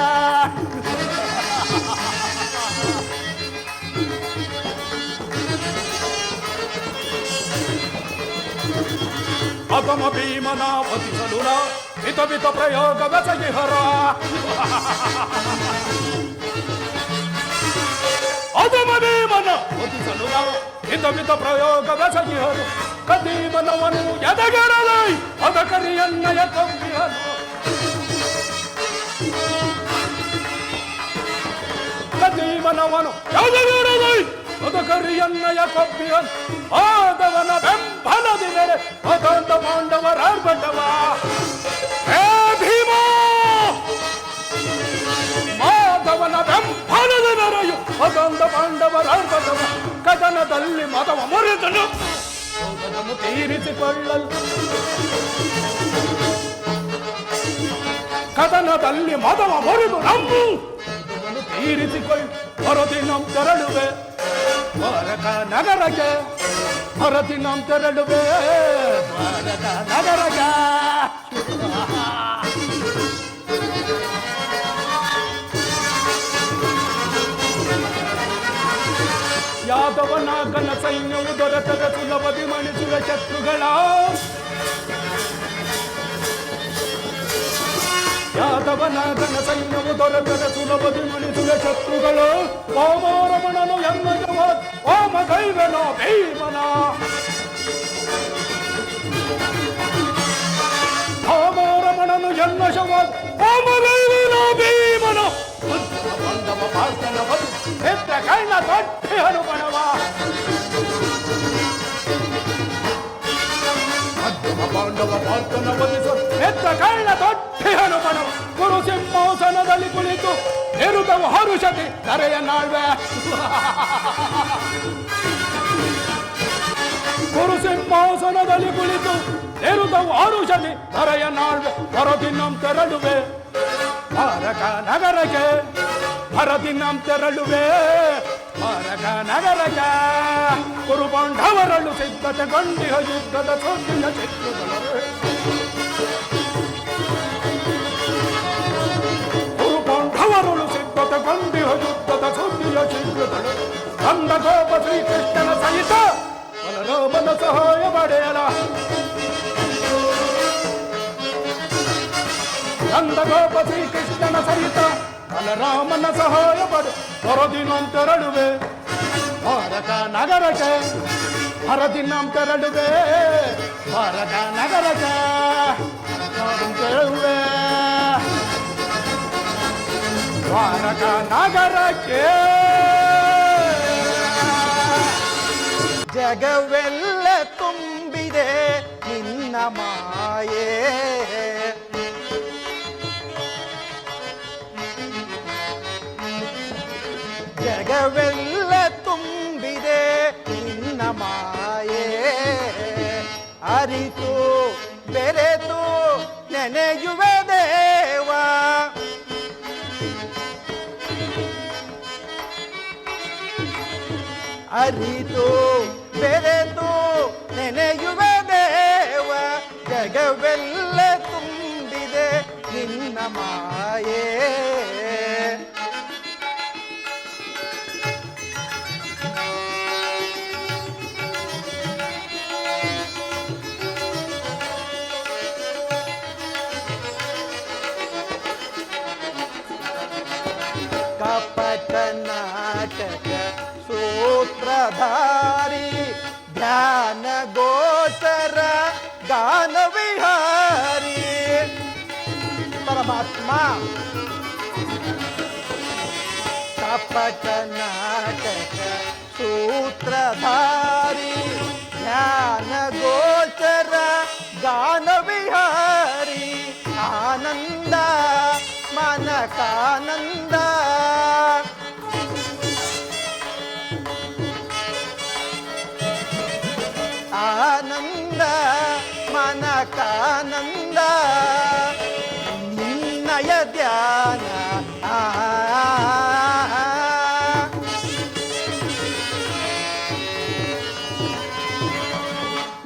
ಅಗಮ ಭೀಮನ ವಧಿಸಲು ವಿತ ವಿತ ಪ್ರಯೋಗ ಬೆಸಗಿಹರ ಅಗಮ ಭೀಮನ ವಧಿಸಲು ವಿತ ವಿತ ಪ್ರಯೋಗ ಬೆಸಗಿಹರು ಕದೀಮನವನು ಎದೆಗೆಡಲೈ ಅದ ಕರಿಯನ್ನಯ ಕೊಂಬಿಹನು ಕದೀಮನವನು ಎದೆಗೆಡಲೈ ಅದ ಕರಿಯನ್ನಯ ಕೊಂಬಿಹನು ಆದವನ ಬೆಂಬಲದಿದರೆ ಅದಂತ ಪಾಂಡವರಾರ್ಭಟವ ಹೇ ಭೀಮ ಮಾಧವನ ಬೆಂಬಲದ ನರೆಯು ಅದಂತ ಪಾಂಡವರಾರ್ಭಟವ ಕದನದಲ್ಲಿ ಮದವ ಮುರಿದನು ಅದನ್ನು ತೀರಿಸಿಕೊಳ್ಳಲು ಕದನದಲ್ಲಿ ಮದವ ಮುರಿದು ಅದನ್ನು ತೀರಿಸಿಕೊಳ್ಳಿ ಹೊರದಿನ ತೆರಳುವೆ ದ್ವಾರಕ ನಗರಕ್ಕೆ ಹೊರದಿನ ತೆರಳುವೆ ದ್ವಾರಕ ನಗರಕ್ಕೆ ಯಾದವನಾಗನ ಸೈನ್ಯವು ದೊರೆತದ ಸುಲಭದಿ ಮಣಿಸುವ ಶತ್ರುಗಳ ಯಾದವನಾಗನ ಸೈನ್ಯವು ದೊರೆತದ ಸುಲಭದಿ ಮಣಿಸುವ ಶತ್ರುಗಳು ಓಮರಮಣನು ಎನ್ನಜವ ಓಮ ದೈವನ ಭೀಮನ ಓಮರಮಣನು ಎನ್ನಶವ ಓಮ ದೈವನ ಭೀಮನ ಬಂದವ ಪಾರ್ಥನ ಬದು ಎತ್ತ ಕಣ್ಣ ತೊಟ್ಟೆ ಅನುಪಣವ ಮಧ್ಯಮ ಪಾಂಡವ ಪಾರ್ಥನ ಬದಿಸ ಎತ್ತ ಕಣ್ಣ ತೊಟ್ಟೆ ಅನುಪಣವ ಗುರು ಸಿಂಹಾಸನದಲ್ಲಿ ಕುಳಿತು ಎರುದವು ಹರುಷತೆ ಧರೆಯ ನಾಳ್ವೆ ಗುರು ಸಿಂಹಾಸನದಲ್ಲಿ ಕುಳಿತು ಎರುದವು ಹರುಷತೆ ಧರೆಯ ನಾಳ್ವೆ ಹೊರದಿನಂ ತೆರಳುವೆ ದ್ವಾರಕ ನಗರಕ್ಕೆ ಹೊರದಿನಂ ತೆರಳುವೆ ದ್ವಾರಕ ನಗರಕ್ಕೆ ಕುರು ಪಾಂಡವರಳು ಸಿದ್ಧತೆಗೊಂಡಿಹ ಯುದ್ಧದ ಸುದ್ದಿಯ ಚಿತ್ರಗಳು ಕುರು ಪಾಂಡವರಳು ಸಿದ್ಧತೆಗೊಂಡಿಹ ಯುದ್ಧದ ಸುದ್ದಿಯ ಚಿತ್ರಗಳು ನಂದ ಗೋಪ ಶ್ರೀಕೃಷ್ಣನ ಸಹಿತ ಬಲರಾಮನ ಸಹಾಯ ಪಡೆಯಲ ನಂದ ಗೋಪ ಶ್ರೀಕೃಷ್ಣನ ಸಹಿತ ಬಲರಾಮನ ಸಹಾಯ ಪಡೆ ಹೊರದಿನಂ ತೆರಳುವೆ ದ್ವಾರಕ ನಗರಕ್ಕೆ ಹೊರದಿನಂ ತೆರಳುವೆ ದ್ವಾರಕ ನಗರಕ್ಕೆ ತೆರಳುವೆ ದ್ವಾರಕ ನಗರಕ್ಕೆ ಜಗವೆಲ್ಲ ತುಂಬಿದೆ ನಿನ್ನ ಮಾಯೆ ಜಗವೆಲ್ಲ ತುಂಬಿದೆ ನಿನ್ನ ಮಾಯೆ ಅರಿತು ಬೆರೆತು ನೆನೆಯುವೆ ದೇವ ಅರಿತು ಬೆರೆತು ನೆನೆಯುವೆ ದೇವ ಜಗವೆಲ್ಲ ತುಂಬಿದೆ ನಿನ್ನ ಮಾಯೆ ಕಪಟ ನಾಟಕ ಸೂತ್ರಧಾರಿ ಧ್ಯಾನ ಗೋಚರ ಗಾನ ವಿಹಾರಿ ಪರಮಾತ್ಮ ಕಪಟ ನಾಟಕ ಸೂತ್ರಧಾರಿ ಧ್ಯಾನ ಗೋಚರ ಗಾನ ವಿಹಾರಿ ಆನಂದ ಮನಕಾನಂದ ಆನಂದ ಮನಕಾನಂದ ನಿನ್ನಯ ಧ್ಯಾನ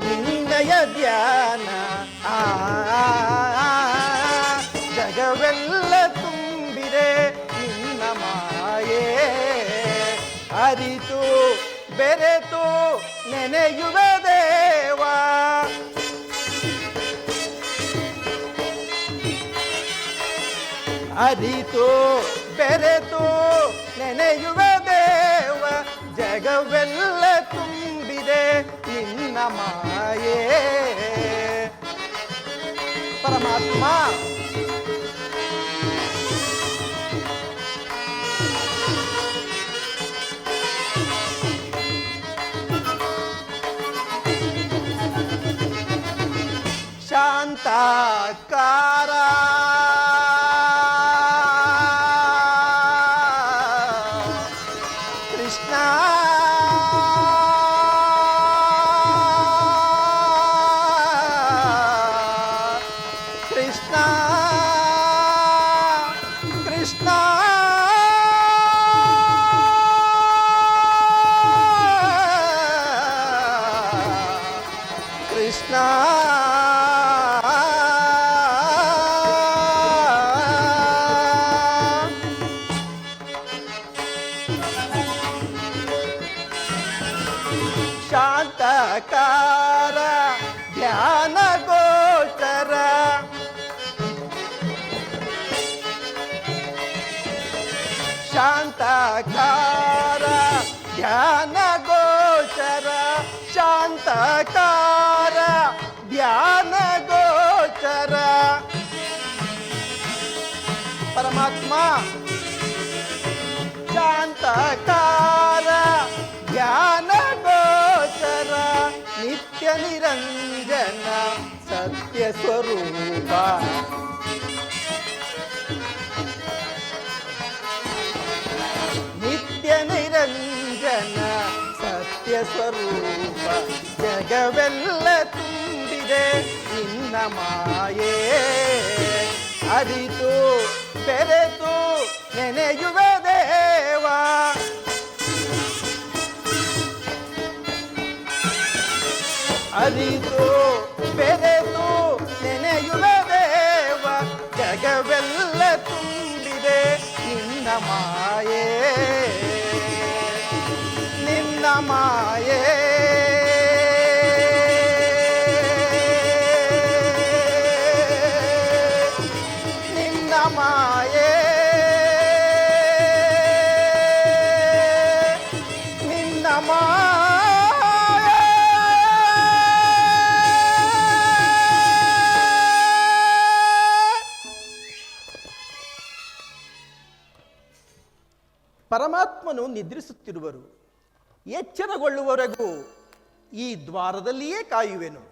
ನಿನ್ನಯ ಧ್ಯಾನ ಜಗವೆಲ್ಲ ತುಂಬಿದೆ ನಿನ್ನ ಮಾಯೆ ಅರಿತು ಬೆರೆತು ನೆನೆಯುವೆ ದೇವ ಅರಿತು ಬೆರೆತು ನೆನೆಯುವ ದೇವ, ಜಗವೆಲ್ಲ ತುಂಬಿದೆ ನಿನ್ನ ಮಾಯೆ. ಪರಮಾತ್ಮ ಶಾಂತಾಕಾರ ಕೃಷ್ಣ ಕೃಷ್ಣ ಕೃಷ್ಣ ಕೃಷ್ಣ ಶಾಂತಕಾರ ಧ್ಯಾನ ಗೋಚರ ಶಾಂತಕಾರ ಧ್ಯಾನ ಗೋಚರ ಶಾಂತಕಾರ ಧ್ಯಾನ ಗೋಚರ ಪರಮಾತ್ಮ ಶಾಂತಕಾರ ಧ್ಯಾನ ಗೋಚರ ನಿತ್ಯ ನಿರಂಜನ ಸತ್ಯ ಸ್ವರೂಪ ನಿತ್ಯ ನಿರಂಜನ ಸತ್ಯ ಸ್ವರೂಪ, ಜಗವೆಲ್ಲ ತುಂಬಿದೆ ನಿನ್ನ ಮಾಯೆ. ಅರಿತು ಬೆರೆತು ನೆನೆಯುವ ದೇವ, ಅರಿತು ಬೆರೆತು ನೆನೆಯುವ ದೇವ, ಜಗವೆಲ್ಲ ತುಂಬಿದೆ ನಿನ್ನ ಮಾಯೆ. ನಿನ್ನ ಮಾಯೆ ನಿನ್ನ ಮಾಯೆ ನಿನ್ನ ಮಾಯೆ. ಪರಮಾತ್ಮನು ನಿದ್ರಿಸುತ್ತಿರುವರು, ಎಚ್ಚರಗೊಳ್ಳುವವರೆಗೂ ಈ ದ್ವಾರದಲ್ಲಿಯೇ ಕಾಯುವೆನು.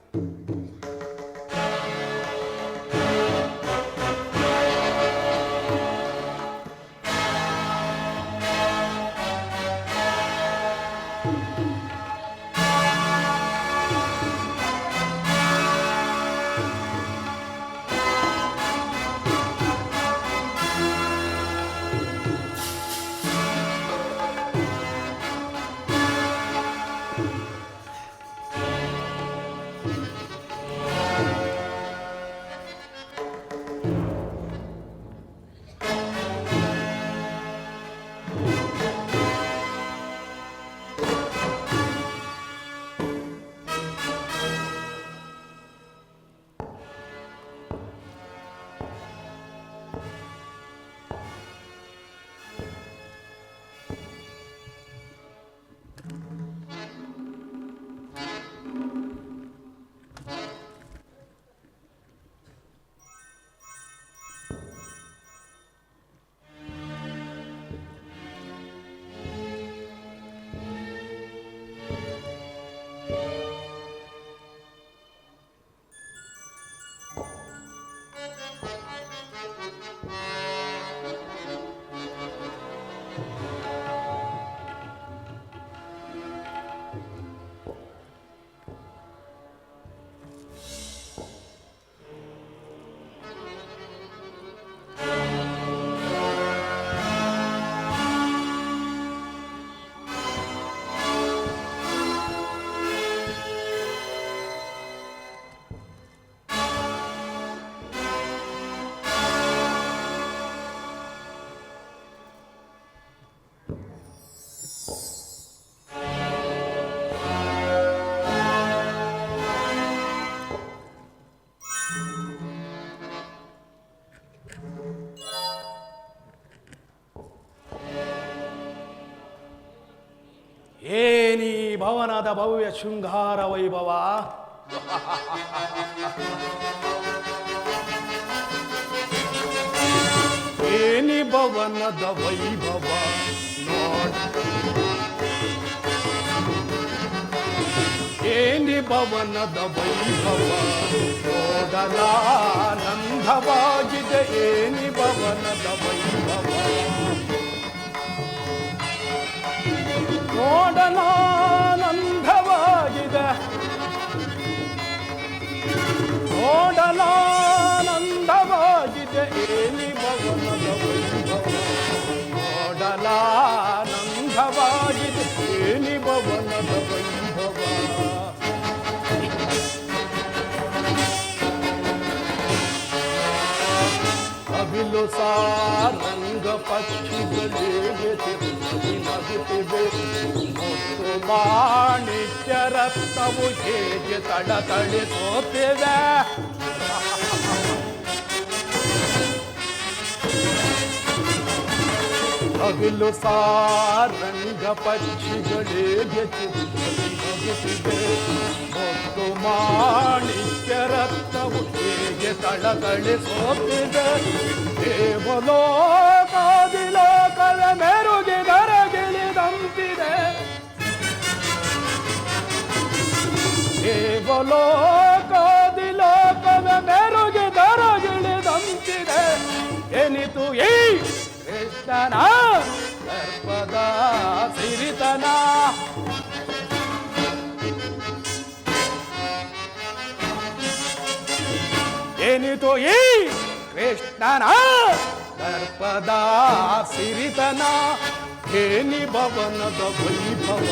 ಏನೀ ಭವನದ ಭವ್ಯ ಶೃಂಗಾರ ವೈಭವ. ಏನಿ ಭವನದ ವೈಭವ ನೋಡ, ಏನಿ ಭವನದ ವೈಭವ ನೋಡಲಾನಂದವಾಗಿದೆ. ಏನಿ ಭವನದ ವೈಭವ ನೋಡಲಾನಂದವಾಗಿದೆ. ನೋಡಲಾನಂದವಾಗಿದೆ. ಏನಿ ಭವನದ ವೈಭವ ನೋಡಲಾನಂದವಾಗಿದೆ. ಏನಿ ಭವನದ ವೈಭವ. ಅವಿಲು ಸಾರಂಗ ಪಕ್ಷಿಗಳಿಗೆ ನಗುತ್ತಿವೆ. ಮತ್ತು ಮಾಣಿಕ್ಯ ರತ್ನವು ಹೇಗೆ ತಳತಳಿಸುತ್ತಿವೆ. ಅವಿಲು ಸಾರಂಗ ಪಕ್ಷಿಗಳಿಗೆ ನಗುತ್ತಿವೆ. ಮತ್ತು ಮಾಣಿಕ್ಯ ರತ್ನವು ಹೇಗೆ ತಳತಳಿಸುತ್ತಿದೆ. ದೇವಲೋಕಾದಿಲೋಕದ ಮೆರುಗಿದರಗಿಳಿದಂತಿದೆ. ದೇವಲೋಕಾದಿಲೋಕದ ಮೆರುಗಿದರಗಿಳಿದಂತಿದೆ. ಎನಿತು ಈ ಕೃಷ್ಣನ ಸರ್ಪದ ಸಿರಿತನ. ಏನಿತು ಈ ಕೃಷ್ಣನ ಸರ್ಪದ ಸಿರಿತನ. ಏನಿ ಭವನದ ವೈಭವ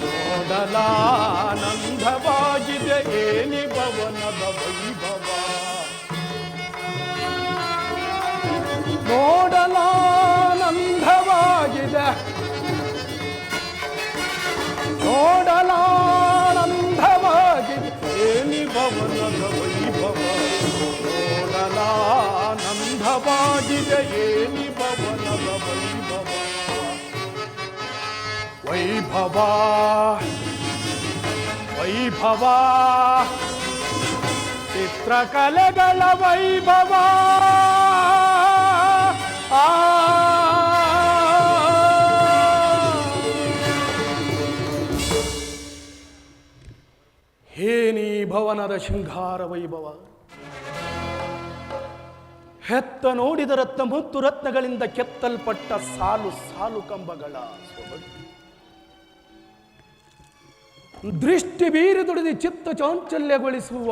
ನೋಡಲಾನಂದವಾಗಿದೆ. ಏನಿ ಭವನದ ವೈಭವ ನೋಡಲಾನಂದವಾಗಿದೆ. ನೋಡಲಾನಂದವಾಗಿದೆ. ಏನಿ ಭವನದ ವೈಭವ ನೋಡಲಾನಂದವಾಗಿದೆ. ಏನಿ ಭವನದ ವೈಭವ. ವೈಭವ ವೈಭವ ಚಿತ್ರಕಲೆಗಳ ವೈಭವ. ಹೇನಿ ಭವನದ ಶೃಂಗಾರ ವೈಭವ. ಹೆತ್ತ ನೋಡಿದ ರತ್ನ ಮುತ್ತು ರತ್ನಗಳಿಂದ ಕೆತ್ತಲ್ಪಟ್ಟ ಸಾಲು ಸಾಲು ಕಂಬಗಳ ಸೊಬಗು. ದೃಷ್ಟಿ ಬೀರಿ ದುಡಿದು ಚಿತ್ತ ಚಾಂಚಲ್ಯಗೊಳಿಸುವ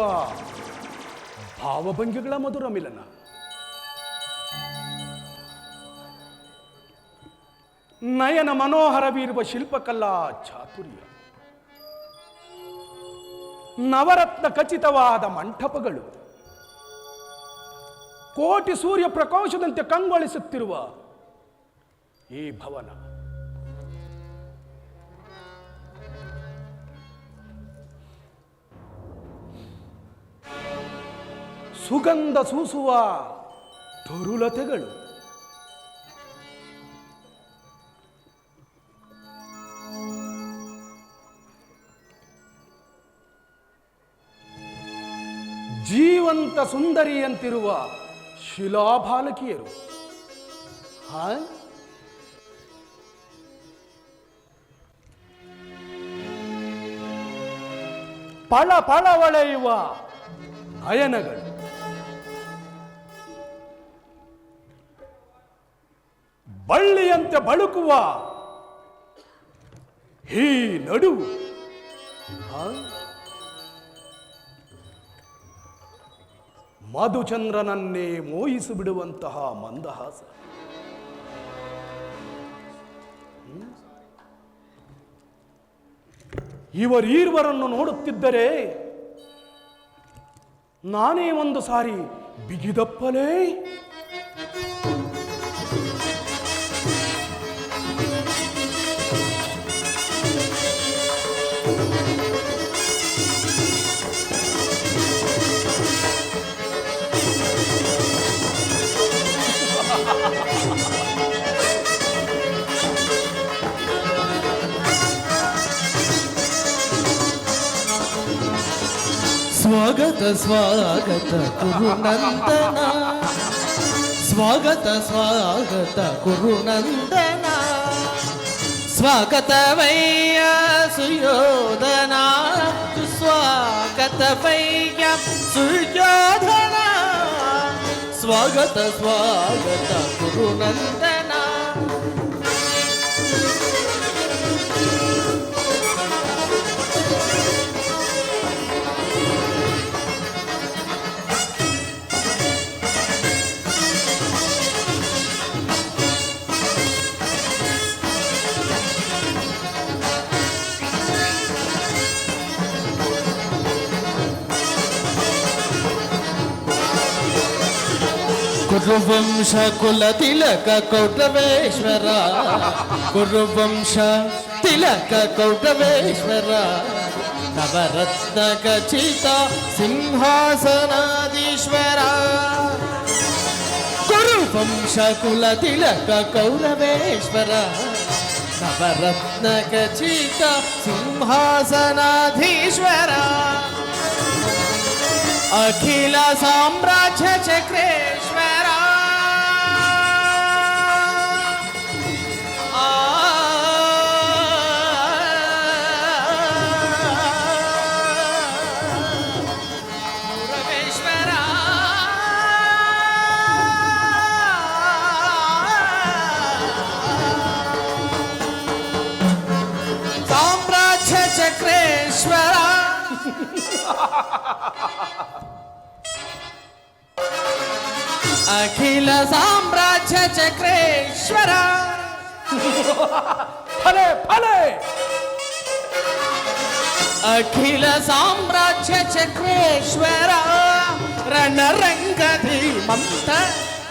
ಭಾವಭಂಗಿಗಳ ಮಧುರ ಮಿಲನ. ನಯನ ಮನೋಹರವಿರುವ ಶಿಲ್ಪಕಲಾ ಚಾತುರ್ಯ. ನವರತ್ನ ಖಚಿತವಾದ ಮಂಟಪಗಳು. ಕೋಟಿ ಸೂರ್ಯ ಪ್ರಕಾಶದಂತೆ ಕಂಗೊಳಿಸುತ್ತಿರುವ ಈ ಭವನ ಸುಗಂಧ ಸೂಸುವ ತರುಲತೆಗಳು. ಜೀವಂತ ಸುಂದರಿಯಂತಿರುವ ಶಿಲಾಬಾಲಕಿಯರು. ಪಳ ಪಳವಳೆಯುವ ನಯನಗಳು. ಬಳ್ಳಿಯಂತೆ ಬಳುಕುವ ಈ ನಡುವು. ಮಧುಚಂದ್ರನನ್ನೇ ಮೋಹಿಸಿ ಬಿಡುವಂತಹ ಮಂದಹಾಸ. ಇವರೀರ್ವರನ್ನು ನೋಡುತ್ತಿದ್ದರೆ ನಾನೇ ಒಂದು ಸಾರಿ ಬಿಗಿದಪ್ಪಲೇ. ಸ್ವಾಗತ ಸ್ವಾಗತ ಕುರುನಂದನ, ಸ್ವಾಗತ ಸ್ವಾಗತ ಕುರುನಂದನ, ಸ್ವಾಗತವಯ್ಯ ಸುಯೋಧನ, ಸುಸ್ವಾಗತವಯ್ಯ ಸುಯೋಧನ, ಸ್ವಾಗತ ಸ್ವಾಗತ ಕುರುನಂದನ. ಕುರುವಂಶ ಕುಲ ತಿಲಕ ಕೌಟವೇಶ್ವರ, ಕುರುವಂಶ ತಿಲಕ ಕೌಟವೇಶ್ವರ, ನವರತ್ನ ಖಚಿತ ಸಿಂಹಾಸನಾಧೀಶ್ವರ. ಕುರುವಂಶ ಕುಲ ತಿಲಕ ಕೌರವೇಶ್ವರ, ನವರತ್ನ ಖಚಿತ ಸಿಂಹಾಸನಾಧೀಶ್ವರ, ಅಖಿಲ ಸಾಮ್ರಾಜ್ಯ ಚಕ್ರೇಶ್ವರ. ಗುರವೇಶ್ವರ, ಸಾಮ್ರಾಜ್ಯ ಚಕ್ರೇಶ್ವರ. ಅಖಿಲ ಸಾಮ್ರಾಜ್ಯ ಚಕ್ರೇಶ್ವರ. ಫಲೆ ಫಲೆ ಅಖಿಲ ಸಾಮ್ರಾಜ್ಯ ಚಕ್ರೇಶ್ವರ, ರಣರಂಗಧೀಮಂತ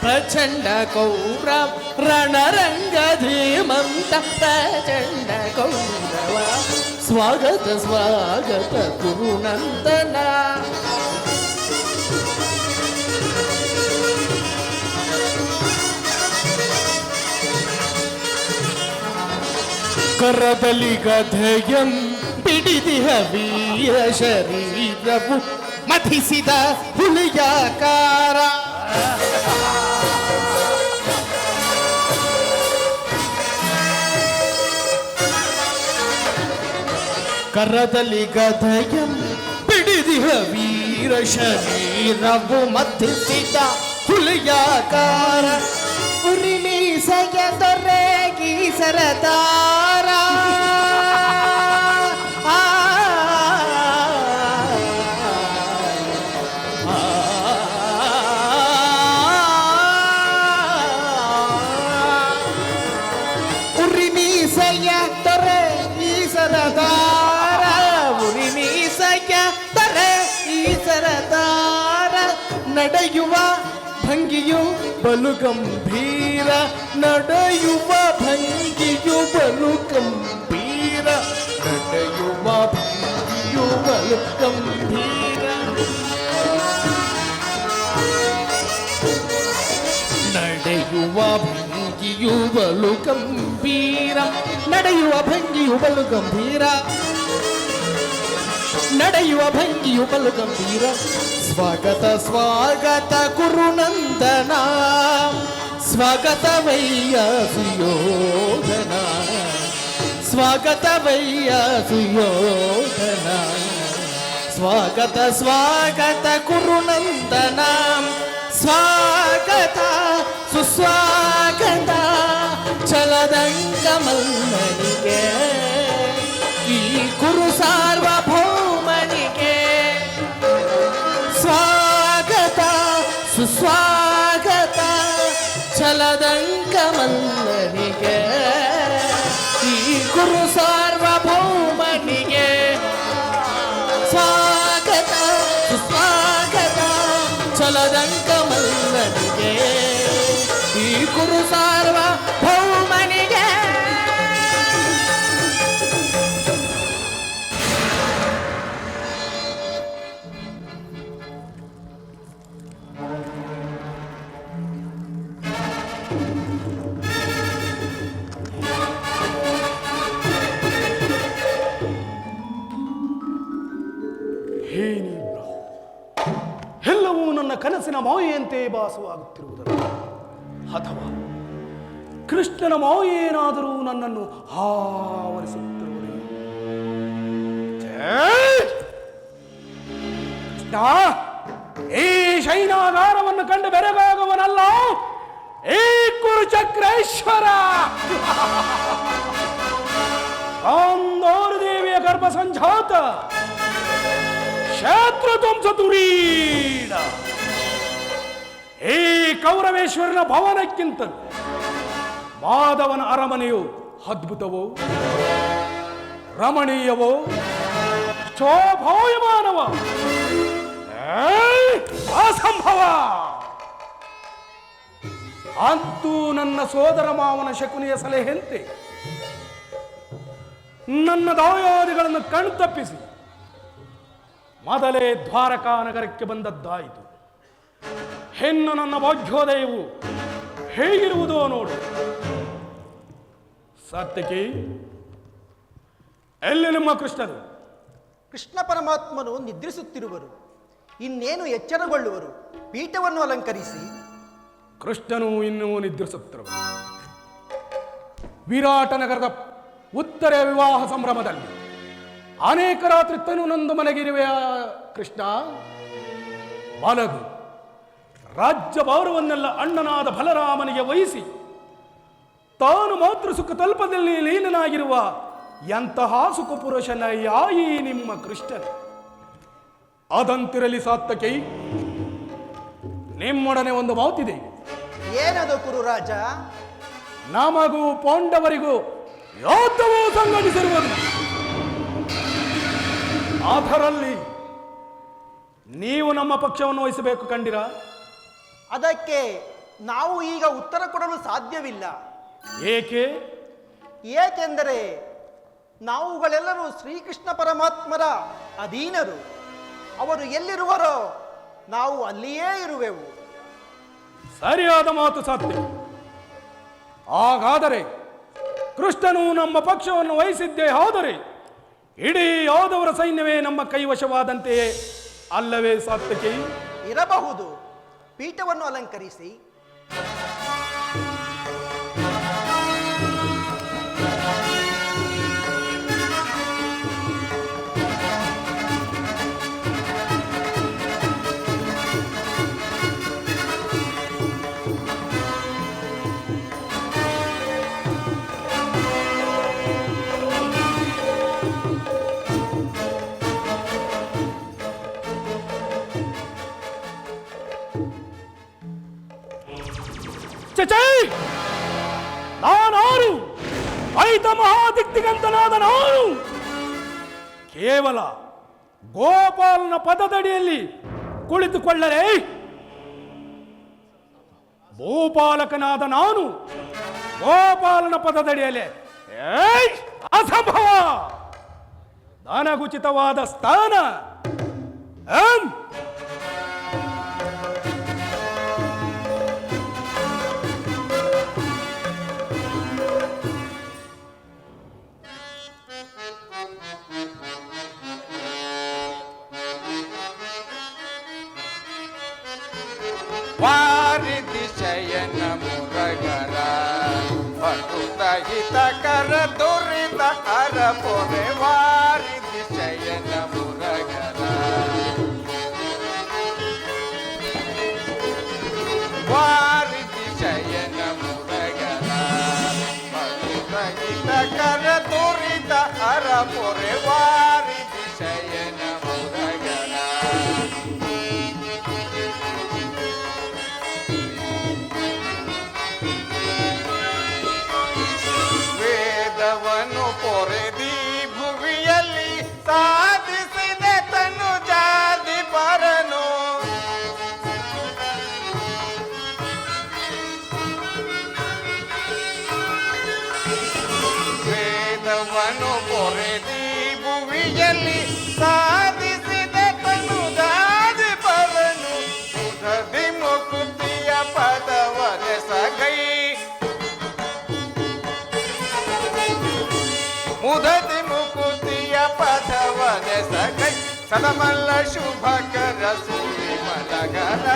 ಪ್ರಚಂಡ ಕೌರವ, ರಣರಂಗಧೀಮಂತ ಪ್ರಚಂಡ ಕೌರವ, ಸ್ವಾಗತ ಸ್ವಾಗತ ಕುರುನಂದನ. ಕರದಲ್ಲಿ ಗದೆಯಂ ಪಿಡಿದಿಹ ವೀರ ಶರೀರವು ಮಥಿಸಿದ ಹುಲಿಯಾಕಾರ, ಕರದಲ್ಲಿ ಗದೆಯಂ ಪಿಡಿದಿಹ ವೀರ ಶರೀರವು ಮಥಿಸಿದ ಹುಲಿಯಾಕಾರ, ಉರಿಮೀಸೆಯ ದೊರೆಗಿ ಸರದಾರ, ಉರಿಮೀಸೆಯ ದೊರೆಗಿ ಸರದಾರ, ಉರಿಮೀಸೆಯ ದೊರೆಗಿ ಸರದಾರ, ನಡೆಯುವ ಭಂಗಿಯು ಬಲು ಗಂಭೀರ, ನಡೆಯುವ ಭಂಗಿಯು ಬಲು ಗಂಭೀರ, ನಡೆಯುವ ಭಂಗಿಯು ಬಲು ಗಂಭೀರ, ನಡೆಯುವ ಭಂಗಿಯು ಬಲು ಗಂಭೀರ, ನಡೆಯುವ ಭಂಗಿಯು ಬಲು ಗಂಭೀರ, ನಡೆಯುವ ಭಂಗಿಯು ಬಲು ಗಂಭೀರ. ಸ್ವಾಗತ ಸ್ವಾಗತ ಕುರುನಂದನ, ಸ್ವಾಗತವಯ್ಯ ಸುಯೋಧನ, ಸ್ವಾಗತವಯ್ಯ ಸುಯೋಧನ, ಸ್ವಾಗತ ಸ್ವಾಗತ ಕುರುನಂದನ, ಸ್ವಾಗತ ಸುಸ್ವಾಗತ ಛಲದಂಕ ಮಲ್ಲನಿಗೆ, ಈ ಕುರು ಸಾರ್ವಭೌಮನಿಗೆ, ಸ್ವಾಗತ ಸುಸ್ವಾಗತ ಛಲದಂಕ ಮಲ್ಲನಿಗೆ, ಈ ಕುರು ಸಾರ್ವಭೌಮನಿಗೆ, ಸ್ವಾಗತ ಸುಸ್ವಾಗತ ಛಲದಂಕ ಮಲ್ಲನಿಗೆ, ಈ ಕುರು ಸಾರ್ವಭೌಮನಿಗೆ. ಏನಿಲ್ಲ ಕನಸಿನ ಮಾಯೆಯಂತೆ ಭಾಸವಾಗುತ್ತಿರುವುದಲ್ಲ, ಅಥವಾ ಕೃಷ್ಣನ ಮಾಯೇನಾದರೂ ನನ್ನನ್ನು ಆವರಿಸುತ್ತಿರುವುದೇ? ಕೃಷ್ಣ ಈ ಶೈನಾಗಾರವನ್ನು ಕಂಡು ಬೆರಗಾಗುವನಲ್ಲ, ಈ ಕುರುಚಕ್ರೇಶ್ವರ ಗಾಂಧಾರ ದೇವಿಯ ಗರ್ಭ ಸಂಜಾತ ಶತ್ರುಧ್ವಂಸ ತುರೀಡ ಈ ಕೌರವೇಶ್ವರನ ಭವನಕ್ಕಿಂತಲೂ ಮಾಧವನ ಅರಮನೆಯು ಅದ್ಭುತವೋ, ರಮಣೀಯವೋ, ಶೋಭಾಯಮಾನವ? ಅಸಂಭವ! ಅಂತೂ ನನ್ನ ಸೋದರ ಮಾವನ ಶಕುನಿಯ ಸಲಹೆಯಂತೆ ನನ್ನ ದಾಯಾದಿಗಳನ್ನು ಕಣ್ತಪ್ಪಿಸಿ ಮೊದಲೇ ದ್ವಾರಕಾ ನಗರಕ್ಕೆ ಬಂದದ್ದಾಯಿತು. ಹೆಣ್ಣು ನನ್ನ ಭಾಗ್ಯೋದಯವು ಹೇಗಿರುವುದೋ ನೋಡು. ಸತ್ಯಕಿ, ಎಲ್ಲಿ ನಿಮ್ಮ ಕೃಷ್ಣರು? ಕೃಷ್ಣ ಪರಮಾತ್ಮನು ನಿದ್ರಿಸುತ್ತಿರುವರು, ಇನ್ನೇನು ಎಚ್ಚರಗೊಳ್ಳುವರು. ಪೀಠವನ್ನು ಅಲಂಕರಿಸಿ. ಕೃಷ್ಣನು ಇನ್ನೂ ನಿದ್ರಿಸುತ್ತಿರುವರು. ವಿರಾಟ ನಗರದ ಉತ್ತರ ವಿವಾಹ ಸಂಭ್ರಮದಲ್ಲಿ ಅನೇಕ ರಾತ್ರಿ ತನು ನಂದು ಮನೆಗಿರುವೆಯ ಕೃಷ್ಣ. ಮಲಗು. ರಾಜ್ಯ ಭಾರವನ್ನೆಲ್ಲ ಅಣ್ಣನಾದ ಬಲರಾಮನಿಗೆ ವಹಿಸಿ ತಾನು ಮಾತ್ರ ಸುಖ ತಲ್ಪದಲ್ಲಿ ಲೀನನಾಗಿರುವ ಎಂತಹ ಸುಖ ಪುರುಷನ ಯಾಯಿ ನಿಮ್ಮ ಕೃಷ್ಣನು. ಅದಂತಿರಲಿ ಸಾತ್ತಕೈ, ನಿಮ್ಮೊಡನೆ ಒಂದು ಮಾತಿದೆ. ಏನದು ಕುರುರಾಜ? ನಮಗೂ ಪಾಂಡವರಿಗೂ ಯೋಧವೂ ಸಂಘಟಿಸಿರುವುದು. ಅದರಲ್ಲಿ ನೀವು ನಮ್ಮ ಪಕ್ಷವನ್ನು ವಹಿಸಬೇಕು ಕಂಡಿರ? ಅದಕ್ಕೆ ನಾವು ಈಗ ಉತ್ತರ ಕೊಡಲು ಸಾಧ್ಯವಿಲ್ಲ. ಏಕೆ? ಏಕೆಂದರೆ ನಾವುಗಳೆಲ್ಲರೂ ಶ್ರೀಕೃಷ್ಣ ಪರಮಾತ್ಮರ ಅಧೀನರು. ಅವರು ಎಲ್ಲಿರುವರೋ ನಾವು ಅಲ್ಲಿಯೇ ಇರುವೆವು. ಸರಿಯಾದ ಮಾತು ಸಾಧ್ಯ. ಹಾಗಾದರೆ ಕೃಷ್ಣನು ನಮ್ಮ ಪಕ್ಷವನ್ನು ವಹಿಸಿದ್ದೇ ಹೋದರೆ ಇಡೀ ಯಾದವರ ಸೈನ್ಯವೇ ನಮ್ಮ ಕೈವಶವಾದಂತೆಯೇ ಅಲ್ಲವೇ ಸಾತ್ವಿಕಿ? ಇರಬಹುದು. ಪೀಠವನ್ನು ಅಲಂಕರಿಸಿ. ನಾನಾರು ಐತ ಮಹಾದಿಕ್ತಿಗಂತನಾದ ನಾನು ಕೇವಲ ಗೋಪಾಲನ ಪದದಡಿಯಲ್ಲಿ ಕುಳಿತುಕೊಳ್ಳಲೇ? ಭೂಪಾಲಕನಾದ ನಾನು ಗೋಪಾಲನ ಪದದಡಿಯಲ್ಲಿ ಅಸಂಭವ! ನನಗುಚಿತವಾದ ಸ್ಥಾನ ವಾರಿಧಿ ಶಯನ ಮುರಗರ ಅನುತ ಹಿತಕರ ದುರಿತ ಹರ ಪೊರೆ ವಾರಿಧಿ ಶಯನ ಮುರಗರ ವಾರಿಧಿ ಶಯನ ಮುರಗರ ಅನುತ ಹಿತಕರ ದುರಿತ ಹರ ಪೊರೆ ವಾರಿಧಿ ಶಯನ ಮುರಗರ ವೇದವನ್ನು ಪೊರೆದಿ ಭುವಿಯಲ್ಲಿ ಸಾಧಿಸಿದೆ ತನು ಜಾತಿ ಪರನು ವೇದವನ್ನು ಪೊರೆದಿ ಭುವಿಯಲ್ಲಿ ಸಾಧಿಸಿದೆ ತನು ಜಾತಿ ಪರನು ಮುದದಿ ಮುಕುತಿಯ ಪದವನೆ ಸಗೈ ಮುದತಿ ಮುಕುತಿಯ ಪದವನೆ ಸಗೈ ಸದಮಲ್ಲ ಶುಭಕರ ಸೂರ್ಯ ವಿಮಲಗರ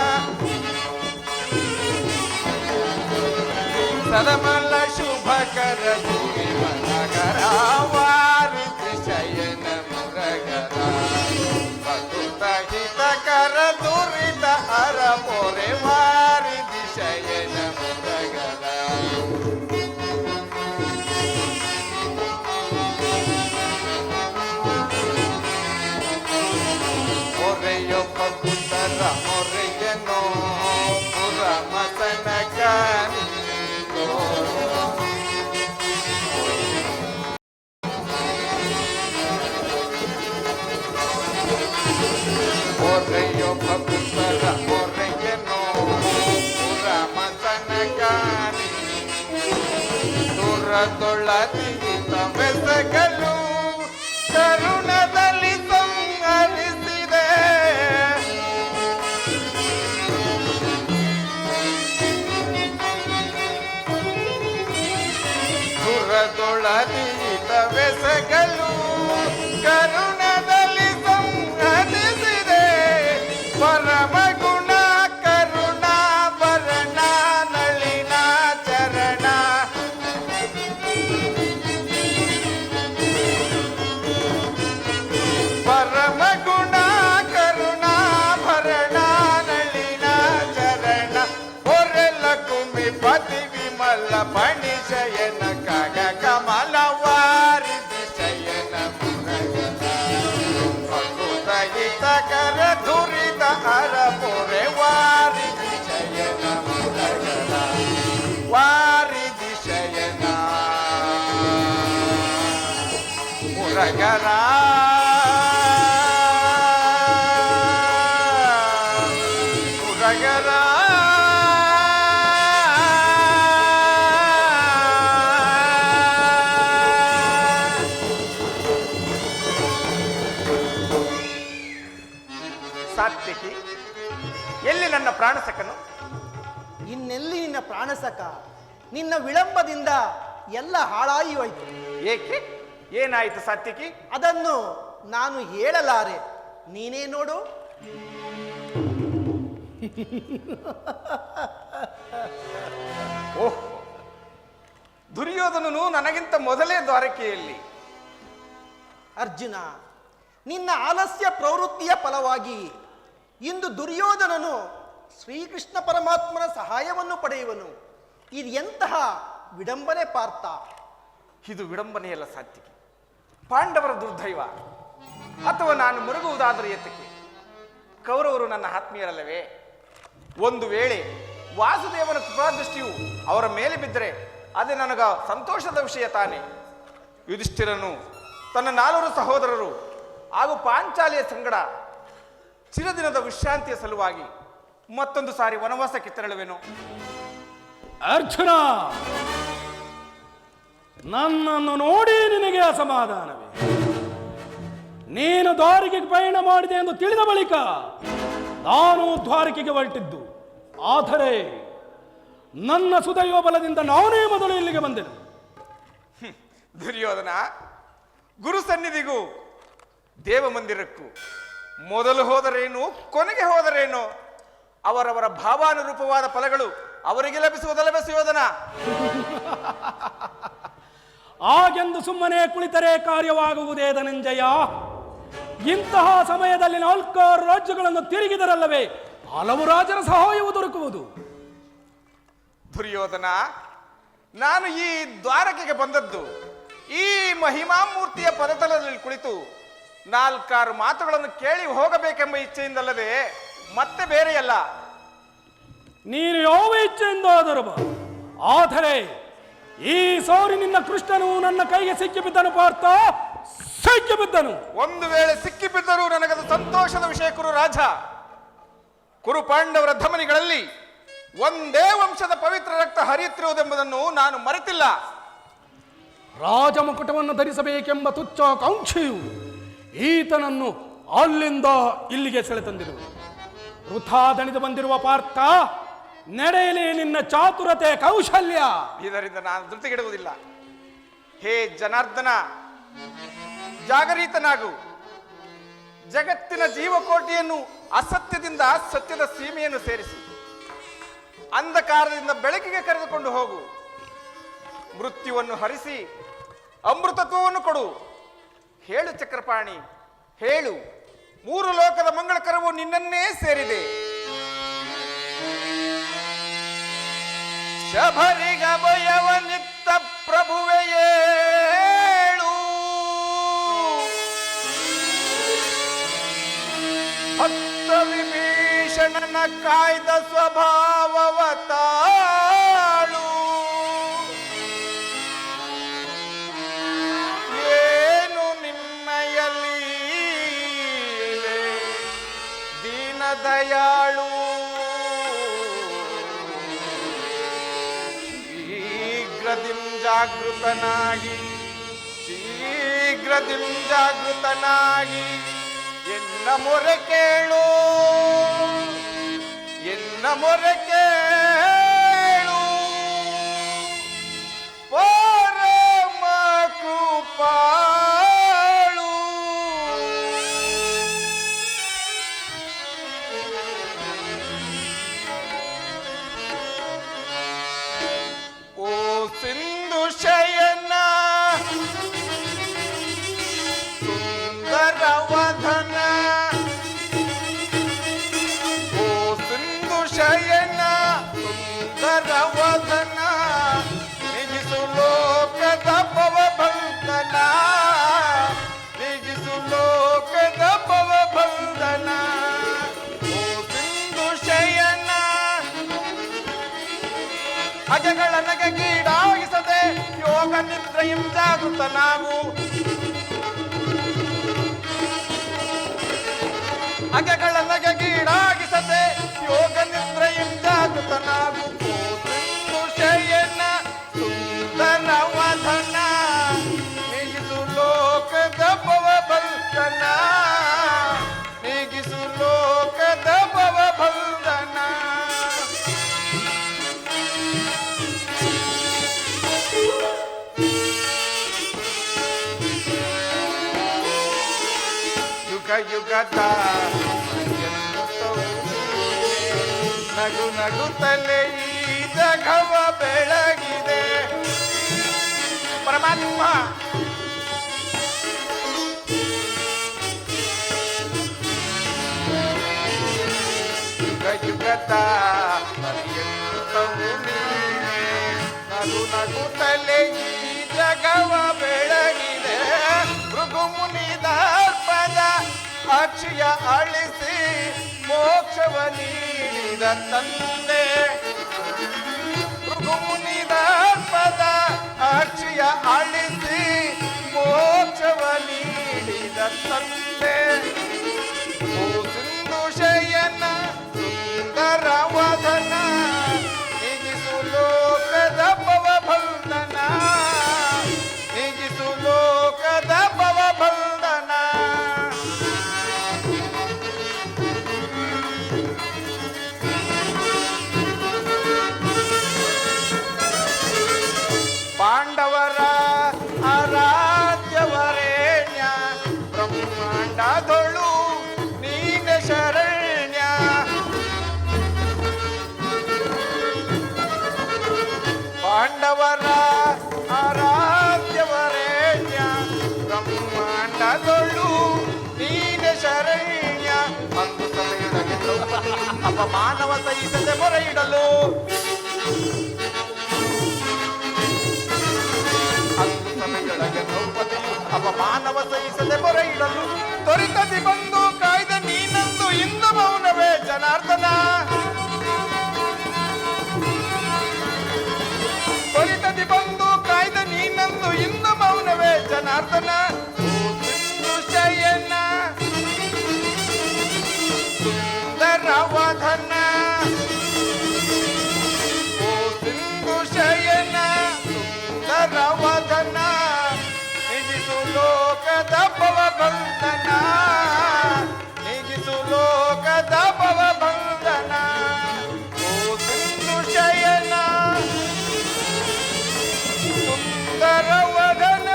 ಸದಮಲ ಶುಭಕರ ವಿಮಲಗರ ವಾರಿಧಿ ಶಯನ ಮುರಗರ ಬದುತ ಹಿತಕರ ದುರಿತ ಹರ ಪೊರೆ ವಾರಿಧಿ ಶಯನ ಮುರಗರ ಮೊರೆಯೊಬ್ಬ ಪುತರ ಮೊರೆಯನೋ ಪುರ ಮತನಕ ಮೊರೆಯೊಬ್ಬ ಪುತರ ಮೊರೆಯನೋ ಪುರ ಮತನಕ ದುರದೊಳದಿಗಿತ ಬೆಸಗಲು ಕರುಣದಲ್ಲಿ ಸಂಹರಿಸಿದೆ ದುರದೊಳದಿಗಿತ ಬೆಸಗಲು ಕರುಣದಲ್ಲಿ ಸಂಹರಿಸಿದೆ ಪರಮ ಗುಣ ಕರುಣಾ ಭರಣ ನಳಿನ ಚರಣ ಪರಮ ಗುಣ ಕರುಣಾ ಭರಣ ನಳಿನ ಚರಣ ಹೊರೆಲ ಕುಮಿ ಪತಿ ವಿಮಲ ಪಣಿ ಶಯನ ಕಗ ಕಮಲ ವಾರಿಧಿ ಶಯನ ಮುರಗರ ಭಕುತ ಹಿತಕರ ಧುರಿತ ಹರ ಪೊರೆ ವಾರಿಧಿ ಶಯನ ಮುರಗರ ವಾರಿಧಿ ಶಯನ ಮುರಗರ ಮುರಗರ ಸಾತ್ವಿಕಿ, ಎಲ್ಲಿ ನನ್ನ ಪ್ರಾಣಸಕನು? ಇನ್ನೆಲ್ಲಿ ನಿನ್ನ ಪ್ರಾಣಸಕ? ನಿನ್ನ ವಿಳಂಬದಿಂದ ಎಲ್ಲ ಹಾಳಾಗಿ ಹೋಯಿತು. ಏಕೆ? ಏನಾಯಿತು ಸಾತ್ವಿಕಿ? ಅದನ್ನು ನಾನು ಹೇಳಲಾರೆ, ನೀನೇ ನೋಡು. ಓಹ್, ದುರ್ಯೋಧನನು ನನಗಿಂತ ಮೊದಲೇ ದ್ವಾರಕೆಯಲ್ಲಿ. ಅರ್ಜುನ, ನಿನ್ನ ಆಲಸ್ಯ ಪ್ರವೃತ್ತಿಯ ಫಲವಾಗಿ ಇಂದು ದುರ್ಯೋಧನನು ಶ್ರೀಕೃಷ್ಣ ಪರಮಾತ್ಮನ ಸಹಾಯವನ್ನು ಪಡೆಯುವನು. ಇದು ಎಂತಹ ವಿಡಂಬನೆ ಪಾರ್ಥ? ಇದು ವಿಡಂಬನೆಯಲ್ಲ ಸಾತ್ವಿಕಿ, ಪಾಂಡವರ ದುರ್ದೈವ. ಅಥವಾ ನಾನು ಮರುಗುವುದಾದರೂ ಏತಕ್ಕೆ? ಕೌರವರು ನನ್ನ ಆತ್ಮೀಯರಲ್ಲವೇ? ಒಂದು ವೇಳೆ ವಾಸುದೇವನ ಕೃಪಾದೃಷ್ಟಿಯು ಅವರ ಮೇಲೆ ಬಿದ್ದರೆ ಅದೇ ನನಗ ಸಂತೋಷದ ವಿಷಯ ತಾನೆ. ಯುಧಿಷ್ಠಿರನು ತನ್ನ 4 ಸಹೋದರರು ಹಾಗೂ ಪಾಂಚಾಲಿಯ ಸಂಗಡ ಚಿರದಿನದ ವಿಶ್ರಾಂತಿಯ ಸಲುವಾಗಿ ಮತ್ತೊಂದು ಸಾರಿ ವನವಾಸಕ್ಕೆ ತೆರಳುವೆನು. ಅರ್ಜುನ, ನನ್ನನ್ನು ನೋಡಿ ನಿನಗೆ ಅಸಮಾಧಾನವೇ? ನೀನು ದ್ವಾರಕೆಗೆ ಪಯಣ ಮಾಡಿದೆ ಎಂದು ತಿಳಿದ ಬಳಿಕ ನಾನು ದ್ವಾರಕೆಗೆ ಹೊರಟಿದ್ದು. ಆದರೆ ನನ್ನ ಸುದೈವ ಬಲದಿಂದ ನಾನೇ ಮೊದಲು ಇಲ್ಲಿಗೆ ಬಂದೆನು. ದುರ್ಯೋಧನ, ಗುರು ಸನ್ನಿಧಿಗೂ ದೇವ ಮಂದಿರಕ್ಕೂ ಮೊದಲು ಹೋದರೇನು, ಕೊನೆಗೆ ಹೋದರೇನು? ಅವರವರ ಭಾವಾನುರೂಪವಾದ ಫಲಗಳು ಅವರಿಗೆ ಲಭಿಸುವುದಲ್ಲವೇ ಸುಯೋಧನ? ಹಾಗೆಂದು ಸುಮ್ಮನೆ ಕುಳಿತರೆ ಕಾರ್ಯವಾಗುವುದೇ ಧನಂಜಯ? ಇಂತಹ ಸಮಯದಲ್ಲಿ 4 ರಾಜ್ಯಗಳನ್ನು ತಿರುಗಿದರಲ್ಲವೇ ಹಲವು ರಾಜರ ಸಹಾಯವು ದೊರಕುವುದು. ದುರ್ಯೋಧನ, ನಾನು ಈ ದ್ವಾರಕೆಗೆ ಬಂದದ್ದು ಈ ಮಹಿಮಾಮೂರ್ತಿಯ ಪದತಲದಲ್ಲಿ ಕುಳಿತು 4 ಮಾತುಗಳನ್ನು ಕೇಳಿ ಹೋಗಬೇಕೆಂಬ ಇಚ್ಛೆಯಿಂದಲ್ಲದೆ ಮತ್ತೆ ಬೇರೆಯಲ್ಲ. ನೀನು ಯಾವ ಇಚ್ಛೆಯಿಂದಾದರೂ ಬಾ, ಆದರೆ ಈ ಸಾರಿ ನಿನ್ನ ಕೃಷ್ಣನು ನನ್ನ ಕೈಗೆ ಸಿಕ್ಕಿಬಿದ್ದನು ಪಾರ್ಥ, ಸಿಕ್ಕಿಬಿದ್ದನು. ಒಂದು ವೇಳೆ ಸಿಕ್ಕಿಬಿದ್ದರೂ ನನಗದು ಸಂತೋಷದ ವಿಷಯ ಕುರು ರಾಜ. ಕುರು ಪಾಂಡವರ ಧಮನಿಗಳಲ್ಲಿ ಒಂದೇ ವಂಶದ ಪವಿತ್ರ ರಕ್ತ ಹರಿಯುತ್ತಿರುವುದೆಂಬುದನ್ನು ನಾನು ಮರೆತಿಲ್ಲ. ರಾಜಮುಕುಟವನ್ನು ಧರಿಸಬೇಕೆಂಬ ತುಚ್ಛಾಕಾಂಕ್ಷೆಯು ಈತನನ್ನು ಅಲ್ಲಿಂದ ಇಲ್ಲಿಗೆ ಸೆಳೆತಂದಿರು. ವೃಥಾ ದಣಿದು ಬಂದಿರುವ ಪಾರ್ಥ, ನಡೆಯಲಿ ನಿನ್ನ ಚಾತುರತೆ ಕೌಶಲ್ಯ. ಇದರಿಂದ ನಾನು ಧೃತಿಗೆಡುವುದಿಲ್ಲ. ಹೇ ಜನಾರ್ದನ, ಜಾಗರೀತನಾಗು. ಜಗತ್ತಿನ ಜೀವಕೋಟಿಯನ್ನು ಅಸತ್ಯದಿಂದ ಸತ್ಯದ ಸೀಮೆಯನ್ನು ಸೇರಿಸಿ ಅಂಧಕಾರದಿಂದ ಬೆಳಕಿಗೆ ಕರೆದುಕೊಂಡು ಹೋಗು. ಮೃತ್ಯುವನ್ನು ಹರಿಸಿ ಅಮೃತತ್ವವನ್ನು ಕೊಡು. ಹೇಳು ಚಕ್ರಪಾಣಿ, ಹೇಳು. 3 ಲೋಕದ ಮಂಗಳಕರವು ನಿನ್ನನ್ನೇ ಸೇರಿದೆ. ಶಬರಿಗಭಯವನಿತ್ತ ಪ್ರಭುವೆಯೇಳು, ಭಕ್ತ ವಿಭೀಷಣನ ಕಾಯ್ದ ಸ್ವಭಾವವ ತಾಳು. ಏನು ನಿನ್ನಯಲ್ಲಿ ದೀನ ದಯಾಳು. ಶೀಘ್ರದಿಂ ಜಾಗೃತನಾಗಿ ಎನ್ನ ಮೊರೆ ಕೇಳು, ಎನ್ನ ಮೊರೆ ಕೇಳು. ಪರಮ ಕೃಪಾಳು. ಓ ಸಿಂಧು ಶಯನ ಸುಂದರ ವದನ, ಓ ಸಿಂಧು ಶಯನ ಸುಂದರ ವದನ, ನಿಜಿಸು ಲೋಕದ ಭವಬಂಧನ, ನಿಜಿಸು ಲೋಕದ ಭವಬಂಧನ. ಓ ಸಿಂಧು ಶಯನ ಅಜಗಳ ನಗೆಗೀಡಾಗಿಸದೆ ಯೋಗ ನಿದ್ರೆಯಂ ಜಾಗೃತನಾಗು. ಅಜಗಳ ನಗೆಗೀಡಾಗಿಸದೆ ಯೋಗ ನಿದ್ರೆಯಂ ಜಾಗೃತನಾಗು. ಸಿಂಧು ಶಯನ ಸುಂದರ ವದನ, ನಿಗಿಸು ಲೋಕದ ಭವಬಂಧನ, ನಿಗಿಸು ಲೋಕದ ಭವಬಂಧನ. ಯುಗ ಯುಗದ ನಗು ನಗುತ್ತಲೇ ಈ ಜಗವ ಬೆಳಗಿದೆ. ಪರಮಾತ್ಮ ಯುಗ ಯುಗದ ಪರ್ಯಂತವು ನೀನೆ, ನಗು ನಗುತ್ತಲೇ ಈ ಜಗವ ಬೆಳಗಿದೆ. ಭೃಗು ಮುನಿದರ್ಪದ ಅಕ್ಷಯ ಅಳಿಸಿ ಮೋಕ್ಷವ ನೀಡಿದ ತಂದೆ. ಭೃಗು ಮುನಿದರ್ಪದ ಅಕ್ಷಯ ಅಳಿಸಿ ಮೋಕ್ಷವ ನೀಡಿದ ತಂದೆ. ಓ ಸಿಂಧು ಶಯನ ಸುಂದರ ವದನ, ನಿಜಿಸು ಲೋಕದ ಭವಬಂಧನ, ನಿಜಿಸು ಲೋಕದ ಭವಬಂಧನ. ಪಾಂಡವರ ಆರಾಧ್ಯವರೇಣ್ಯ, ಬ್ರಹ್ಮಾಂಡದೊಳು ನೀನ ಶರಣ್ಯ. ಪಾಂಡವರ ಆರಾಧ್ಯವರೇಣ್ಯ, ಬ್ರಹ್ಮಾಂಡದೊಳು ನೀನ ಶರಣ್ಯ. ಒಂದು ಸಮಯದಲ್ಲಿ ದ್ರೌಪದಿ ಅಪಮಾನವ ಸಹಿಸದೆ ಮೊರೆ ಇಡಲು, ಅಂದು ಸಮಯದೊಳಗೆ ದ್ರೌಪದಿ ಅಪಮಾನವ ಸಹಿಸದೆ ಮೊರೆ ಇಡಲು, ತ್ವರಿತದಿ ಬಂದು ಕಾಯ್ದ ನೀನಂದು ಇಂದು ಮೌನವೇ ಜನಾರ್ದನ. ತ್ವರಿತದಿ ಬಂದು ಕಾಯ್ದ ನೀನಂದು ಇಂದು ಮೌನವೇ ಜನಾರ್ದನ. ಓ ಸಿಂಧು ಶಯನ ಸುಂದರ ವದನ, ಓ ಸಿಂಧು ಶಯನ ಸುಂದರ ವದನ, ನಿಜಿಸು ಲೋಕದ ಭವಬಂಧನ, ನಿಜಿಸು ಲೋಕದ ಭವಬಂಧನ. ಓ ಸಿಂಧು ಶಯನ ಸುಂದರ ವದನ,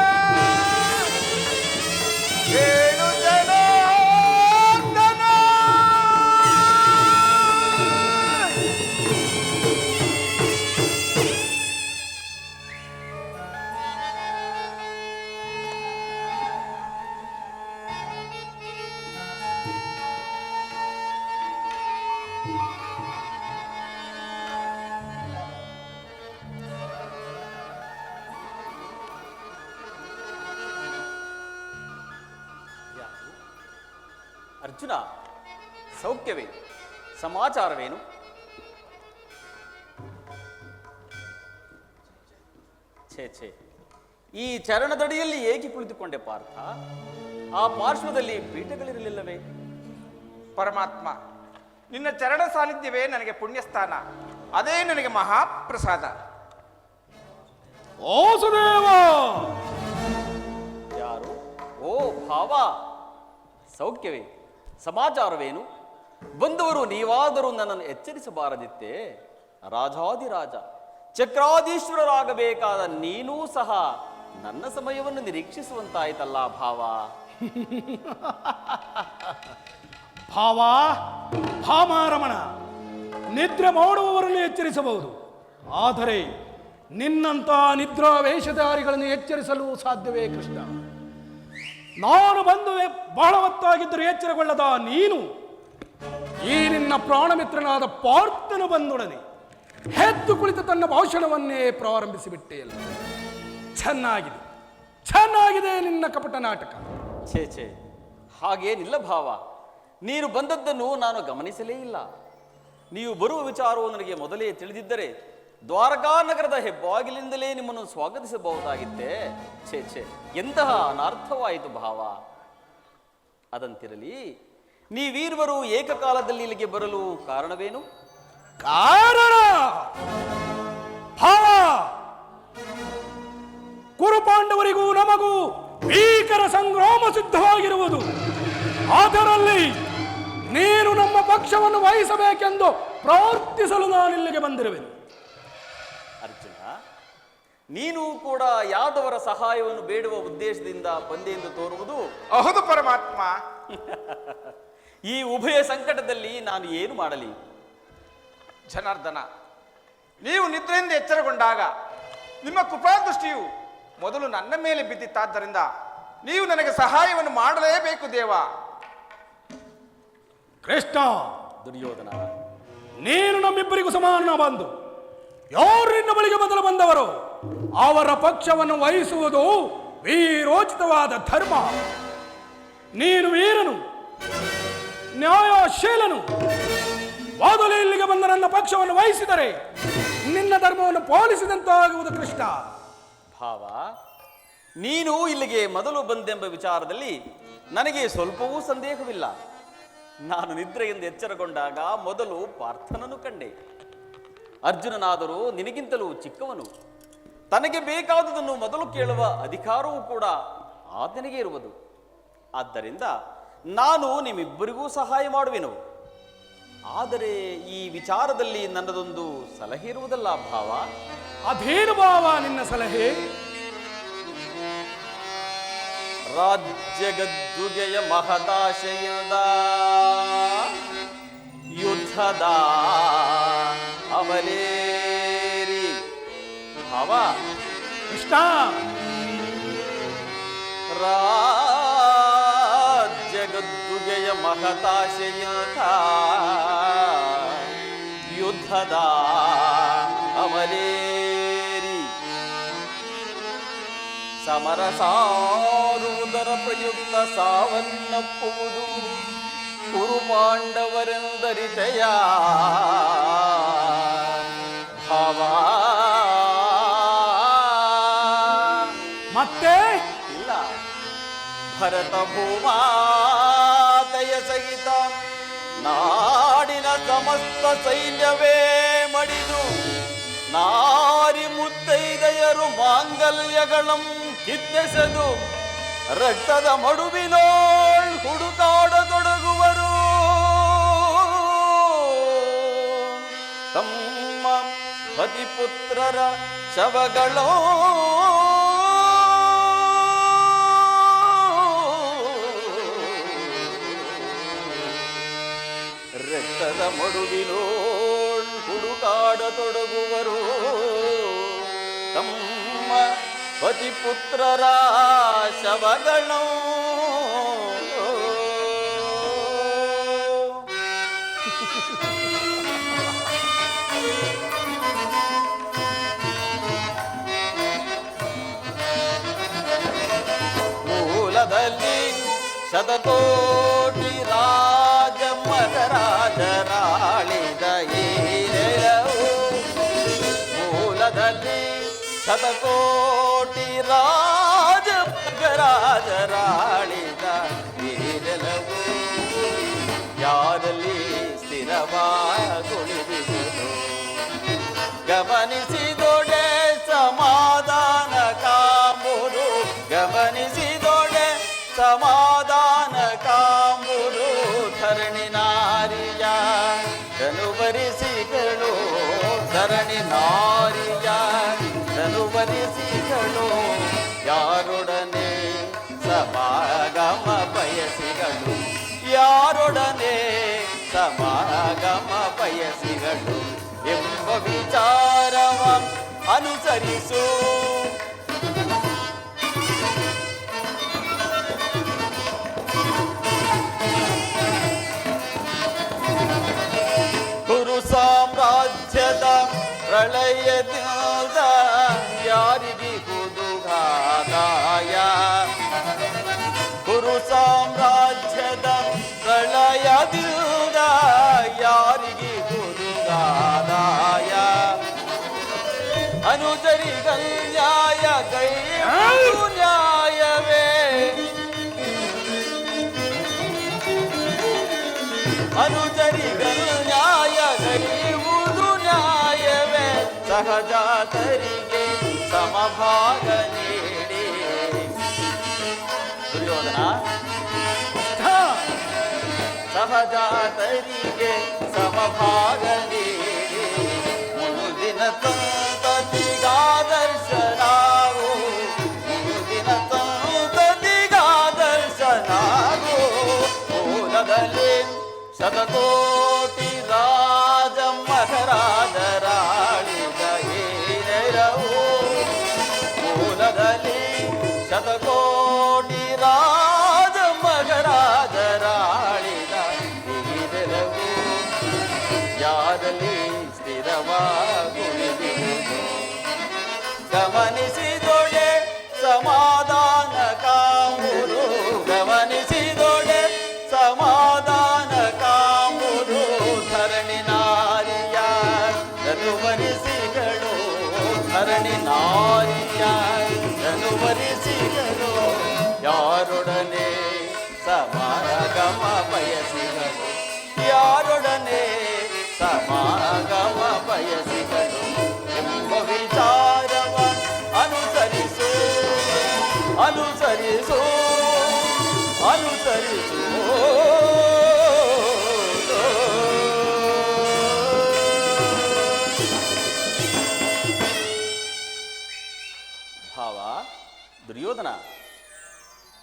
ಅರ್ಜುನ, ಸೌಖ್ಯವೇ? ಸಮಾಚಾರವೇನು? ಛೇ ಛೇ, ಈ ಚರಣದಡಿಯಲ್ಲಿ ಏಕೆ ಕುಳಿತುಕೊಂಡೆ ಪಾರ್ಥ? ಆ ಪಾರ್ಶ್ವದಲ್ಲಿ ಪೀಠಗಳಿರಲಿಲ್ಲವೇ? ಪರಮಾತ್ಮ, ನಿನ್ನ ಚರಣ ಸಾನ್ನಿಧ್ಯವೇ ನನಗೆ ಪುಣ್ಯಸ್ಥಾನ, ಅದೇ ನನಗೆ ಮಹಾಪ್ರಸಾದ. ಓ ಸುದೇವ! ಯಾರು? ಓ ಭಾವ, ಸೌಖ್ಯವೇ? ಸಮಾಚಾರವೇನು? ಬಂದವರು ನೀವಾದರೂ ನನ್ನನ್ನು ಎಚ್ಚರಿಸಬಾರದಿತ್ತೇ? ರಾಜಾದಿರಾಜ ಚಕ್ರಾಧೀಶ್ವರರಾಗಬೇಕಾದ ನೀನೂ ಸಹ ನನ್ನ ಸಮಯವನ್ನು ನಿರೀಕ್ಷಿಸುವಂತಾಯ್ತಲ್ಲ ಭಾವ. ಭಾವ, ಭಾಮಾರಮಣ, ನಿದ್ರೆ ಮಾಡುವವರನ್ನು ಎಚ್ಚರಿಸಬಹುದು, ಆದರೆ ನಿನ್ನಂಥ ನಿದ್ರಾ ವೇಷಧಾರಿಗಳನ್ನು ಎಚ್ಚರಿಸಲು ಸಾಧ್ಯವೇ ಕೃಷ್ಣ? ನಾನು ಬಂದು ಬಹಳ ಹೊತ್ತಾಗಿದ್ದರೂ ಎಚ್ಚರಗೊಳ್ಳದ ನೀನು ಈ ನಿನ್ನ ಪ್ರಾಣಮಿತ್ರನಾದ ಪಾರ್ಥನು ಬಂದೊಡನೆ ಹೆದ್ದು ಕುಳಿತು ತನ್ನ ಭಾಷಣವನ್ನೇ ಪ್ರಾರಂಭಿಸಿಬಿಟ್ಟೆಯಲ್ಲ. ಚೆನ್ನಾಗಿದೆ, ಚೆನ್ನಾಗಿದೆ ನಿನ್ನ ಕಪಟ ನಾಟಕ. ಛೇ ಛೇ, ಹಾಗೇನಿಲ್ಲ ಭಾವ. ನೀನು ಬಂದದ್ದನ್ನು ನಾನು ಗಮನಿಸಲೇ ಇಲ್ಲ. ನೀವು ಬರುವ ವಿಚಾರವು ನನಗೆ ಮೊದಲೇ ತಿಳಿದಿದ್ದರೆ ದ್ವಾರಕಾ ನಗರದ ಹೆಬ್ಬಾಗಿಲಿಂದಲೇ ನಿಮ್ಮನ್ನು ಸ್ವಾಗತಿಸಬಹುದಾಗಿತ್ತೇ. ಛೇ ಛೇ, ಎಂತಹ ಅನರ್ಥವಾಯಿತು ಭಾವ. ಅದಂತಿರಲಿ, ನೀವೀರ್ವರು ಏಕಕಾಲದಲ್ಲಿ ಇಲ್ಲಿಗೆ ಬರಲು ಕಾರಣವೇನು? ಕಾರಣ ಭಾವ, ಕುರುಪಾಂಡವರಿಗೂ ನಮಗೂ ಭೀಕರ ಸಂಗ್ರಾಮ ಸಿದ್ಧವಾಗಿರುವುದು. ಅದರಲ್ಲಿ ನೀನು ನಮ್ಮ ಪಕ್ಷವನ್ನು ವಹಿಸಬೇಕೆಂದು ಪ್ರಾರ್ಥಿಸಲು ನಾನಿಲ್ಲಿಗೆ ಬಂದಿರುವೆನು. ಅರ್ಜುನ, ನೀನು ಕೂಡ ಯಾದವರ ಸಹಾಯವನ್ನು ಬೇಡುವ ಉದ್ದೇಶದಿಂದ ಬಂದೆ ಎಂದು ತೋರುವುದು. ಹೌದು ಪರಮಾತ್ಮ. ಈ ಉಭಯ ಸಂಕಟದಲ್ಲಿ ನಾನು ಏನು ಮಾಡಲಿ? ಜನಾರ್ದನ, ನೀವು ನಿದ್ರೆಯಿಂದ ಎಚ್ಚರಗೊಂಡಾಗ ನಿಮ್ಮ ಕೃಪಾದೃಷ್ಟಿಯು ಮೊದಲು ನನ್ನ ಮೇಲೆ ಬಿದ್ದಿತ್ತಾದ್ದರಿಂದ ನೀವು ನನಗೆ ಸಹಾಯವನ್ನು ಮಾಡಲೇಬೇಕು ದೇವ. ಕೃಷ್ಣ, ದುರ್ಯೋಧನ, ನೀನು ನಮ್ಮಿಬ್ಬರಿಗೂ ಸಮಾನ ಬಂದು ಯಾರು ನಿನ್ನ ಬಳಿಗೆ ಮೊದಲು ಬಂದವರು ಅವರ ಪಕ್ಷವನ್ನು ವಹಿಸುವುದು ವೀರೋಚಿತವಾದ ಧರ್ಮ. ನೀನು ವೀರನು, ನ್ಯಾಯಶೀಲನು. ಮೊದಲು ಇಲ್ಲಿಗೆ ಬಂದ ನನ್ನ ಪಕ್ಷವನ್ನು ವಹಿಸಿದರೆ ನಿನ್ನ ಧರ್ಮವನ್ನು ಪಾಲಿಸಿದಂತಾಗುವುದು ಕೃಷ್ಣ. ಭಾವ, ನೀನು ಇಲ್ಲಿಗೆ ಮೊದಲು ಬಂದೆಂಬ ವಿಚಾರದಲ್ಲಿ ನನಗೆ ಸ್ವಲ್ಪವೂ ಸಂದೇಹವಿಲ್ಲ. ನಾನು ನಿದ್ರೆಯಿಂದ ಎಚ್ಚರಗೊಂಡಾಗ ಮೊದಲು ಪಾರ್ಥನನ್ನು ಕಂಡೆ. ಅರ್ಜುನನಾದರೂ ನಿನಗಿಂತಲೂ ಚಿಕ್ಕವನು. ತನಗೆ ಬೇಕಾದುದನ್ನು ಮೊದಲು ಕೇಳುವ ಅಧಿಕಾರವೂ ಕೂಡ ಆತನಿಗೆ ಇರುವುದು. ಆದ್ದರಿಂದ ನಾನು ನಿಮ್ಮಿಬ್ಬರಿಗೂ ಸಹಾಯ ಮಾಡುವೆನು. ಆದರೆ ಈ ವಿಚಾರದಲ್ಲಿ ನನ್ನದೊಂದು ಸಲಹೆ ಇರುವುದಲ್ಲ ಭಾವ. ಅದೇನು ಭಾವ ನಿನ್ನ ಸಲಹೆ? ರಾಜ್ಯಗದ್ದುಗೆಯ ಮಹದಾಶಯದ ಯುದ್ಧದ ಅಮಲೇರಿ. ಭಾವ, ಕೃಷ್ಣ, ರಾಜ್ಯಗದ್ದುಗೆಯ ಮಹದಾಶಯದ ಯುದ್ಧದ ಅಮಲೇರಿ ಸಮರ ಸಾರುವುದರ ಪ್ರಯುಕ್ತ ಸಾವನ್ನಪ್ಪುವುದು ಕುರುಪಾಂಡವರೆಂದರಿತೆಯ ಭಾವ. ಮತ್ತೆ ಇಲ್ಲ, ಭರತ ಭೂಮಾತೆಯ ಸಹಿತ ನಾಡಿನ ಸಮಸ್ತ ಸೈನ್ಯವೇ ಮಡಿದು ನಾರಿ ಮುತ್ತೈದೆಯರು ಮಾಂಗಲ್ಯಗಳಂ ಕಿತ್ತೆಸೆದು ರಕ್ತದ ಮಡುವಿನೋಳ್ ಹುಡುಕಾಡತೊಡಗುವರು. ತಮ್ಮ ಪತಿಪುತ್ರರ ಶವಗಳೋ ರಕ್ತದ ಮಡುವಿನೋಳ್ ಹುಡುಕಾಡತೊಡಗುವರು. ತಮ್ಮ ಪತಿಪುತ್ರರ ಶವಗಳು ಮೂಲದಲ್ಲಿ ಶತ ಶತಕೋಟಿ ರಾಜ ಮಗರಾಜರಾಳಿದ ಈ ನೆಲವು ಮೂಲದಲ್ಲಿ ಶತಕೋಟಿ ರಾಜ ಮಗರಾಜರಾಳಿದ ಈ ನೆಲವು ಯಾರಲ್ಲಿ ಸ್ಥಿರವಾಗುಳಿದಿರುವುದು ಗಮನಿಸಿದೊಡೆ ಸಮಾಧಾನ ಕಾಂಬುದು ಗಮನಿಸಿದೊಡೆ ಸಮಾಧಾನ ಕಾಂಬುದು ಧರಣಿ ನಾರಿಯ ಧನುವರಿಸಿಗಳು ಧರಣಿ ನಾರಿಯ ಧನುವರಿಸಿಗಳು ಯಾರೊಡನೆ ಸಮಾಗಮ ಬಯಸಿಗಳು ಯಾರೊಡನೆ ಸಮಾಗಮ ಬಯಸಿಗಳು ಎಂಬ ವಿಚಾರವ ಅನುಸರಿಸು ಕುರು ಸಾಮ್ರಾಜ್ಯದ ಪ್ರಳಯದಿಂದ ಯಾರಿಗಿಹುದು ಘಾತಾಯ ಕುರು ಸಾಮ್ರಾಜ್ಯದ ಪ್ರಳಯದಿಂದ ಯಾರಿಗಿಹುದು ಗಾದಾಯ ಅನುಜರಿಗಲ್ ನ್ಯಾಯ ಕೈವುದು ನ್ಯಾಯವೇ ಅನುಜರಿಗಲ್ ನ್ಯಾಯ ಕೈವುದು ನ್ಯಾಯವೇ ಸಹಜಾತರಿಗೆ ಸಮಭಾಗ ನೀಡಿ ದುರ್ಯೋಧನ ಸಹಜಾತರಿಗೆ ಸಮಭಾಗ ನೀಡಿ ಮುಂದಿನ ಸಂತತಿಗಾದರ್ಶನಾಗು ಮುಂದಿನ ಸಂತತಿಗಾದರ್ಶನಾಗು ಮೂಲದಲ್ಲಿ ಶತಕೋಟಿ ರಾಜ ಮಗರಾಜರಾಳಿದ ಈ ನೆಲವು ಮೂಲದಲ್ಲಿ ಶತಕೋಟಿ ರಾಜ ಮಗರಾಜರಾಳಿದ ಈ ನೆಲವು ಯಾರಲ್ಲಿ ಸ್ಥಿರವಾಗುಳಿದಿರುವುದು ಗಮನಿಸಿದೊಡೆ ಸಮಾಧಾನ ಕಾಂಬುದು ಗಮನಿಸಿದೊಡೆ ಸಮಾಧಾನ ಕಾಂಬುದು ಧರಣಿ ನಾರಿಯ ಧನುವರಿಸಿಗಳು ಧರಣಿ ನಾರಿಯ ಧನುವರಿಸಿಗಳು ಯಾರೊಡನೆ ಸಮಾಗಮ ಬಯಸಿಗಳು ಯಾರೊಡನೆ ಸಮಾಗಮ ಬಯಸಿಗಳು ಎಂಬ ವಿಚಾರವ ಅನುಸರಿಸು ಅನುಸರಿಸು ಅನುಸರಿಸು ಭಾವ ದುರ್ಯೋಧನ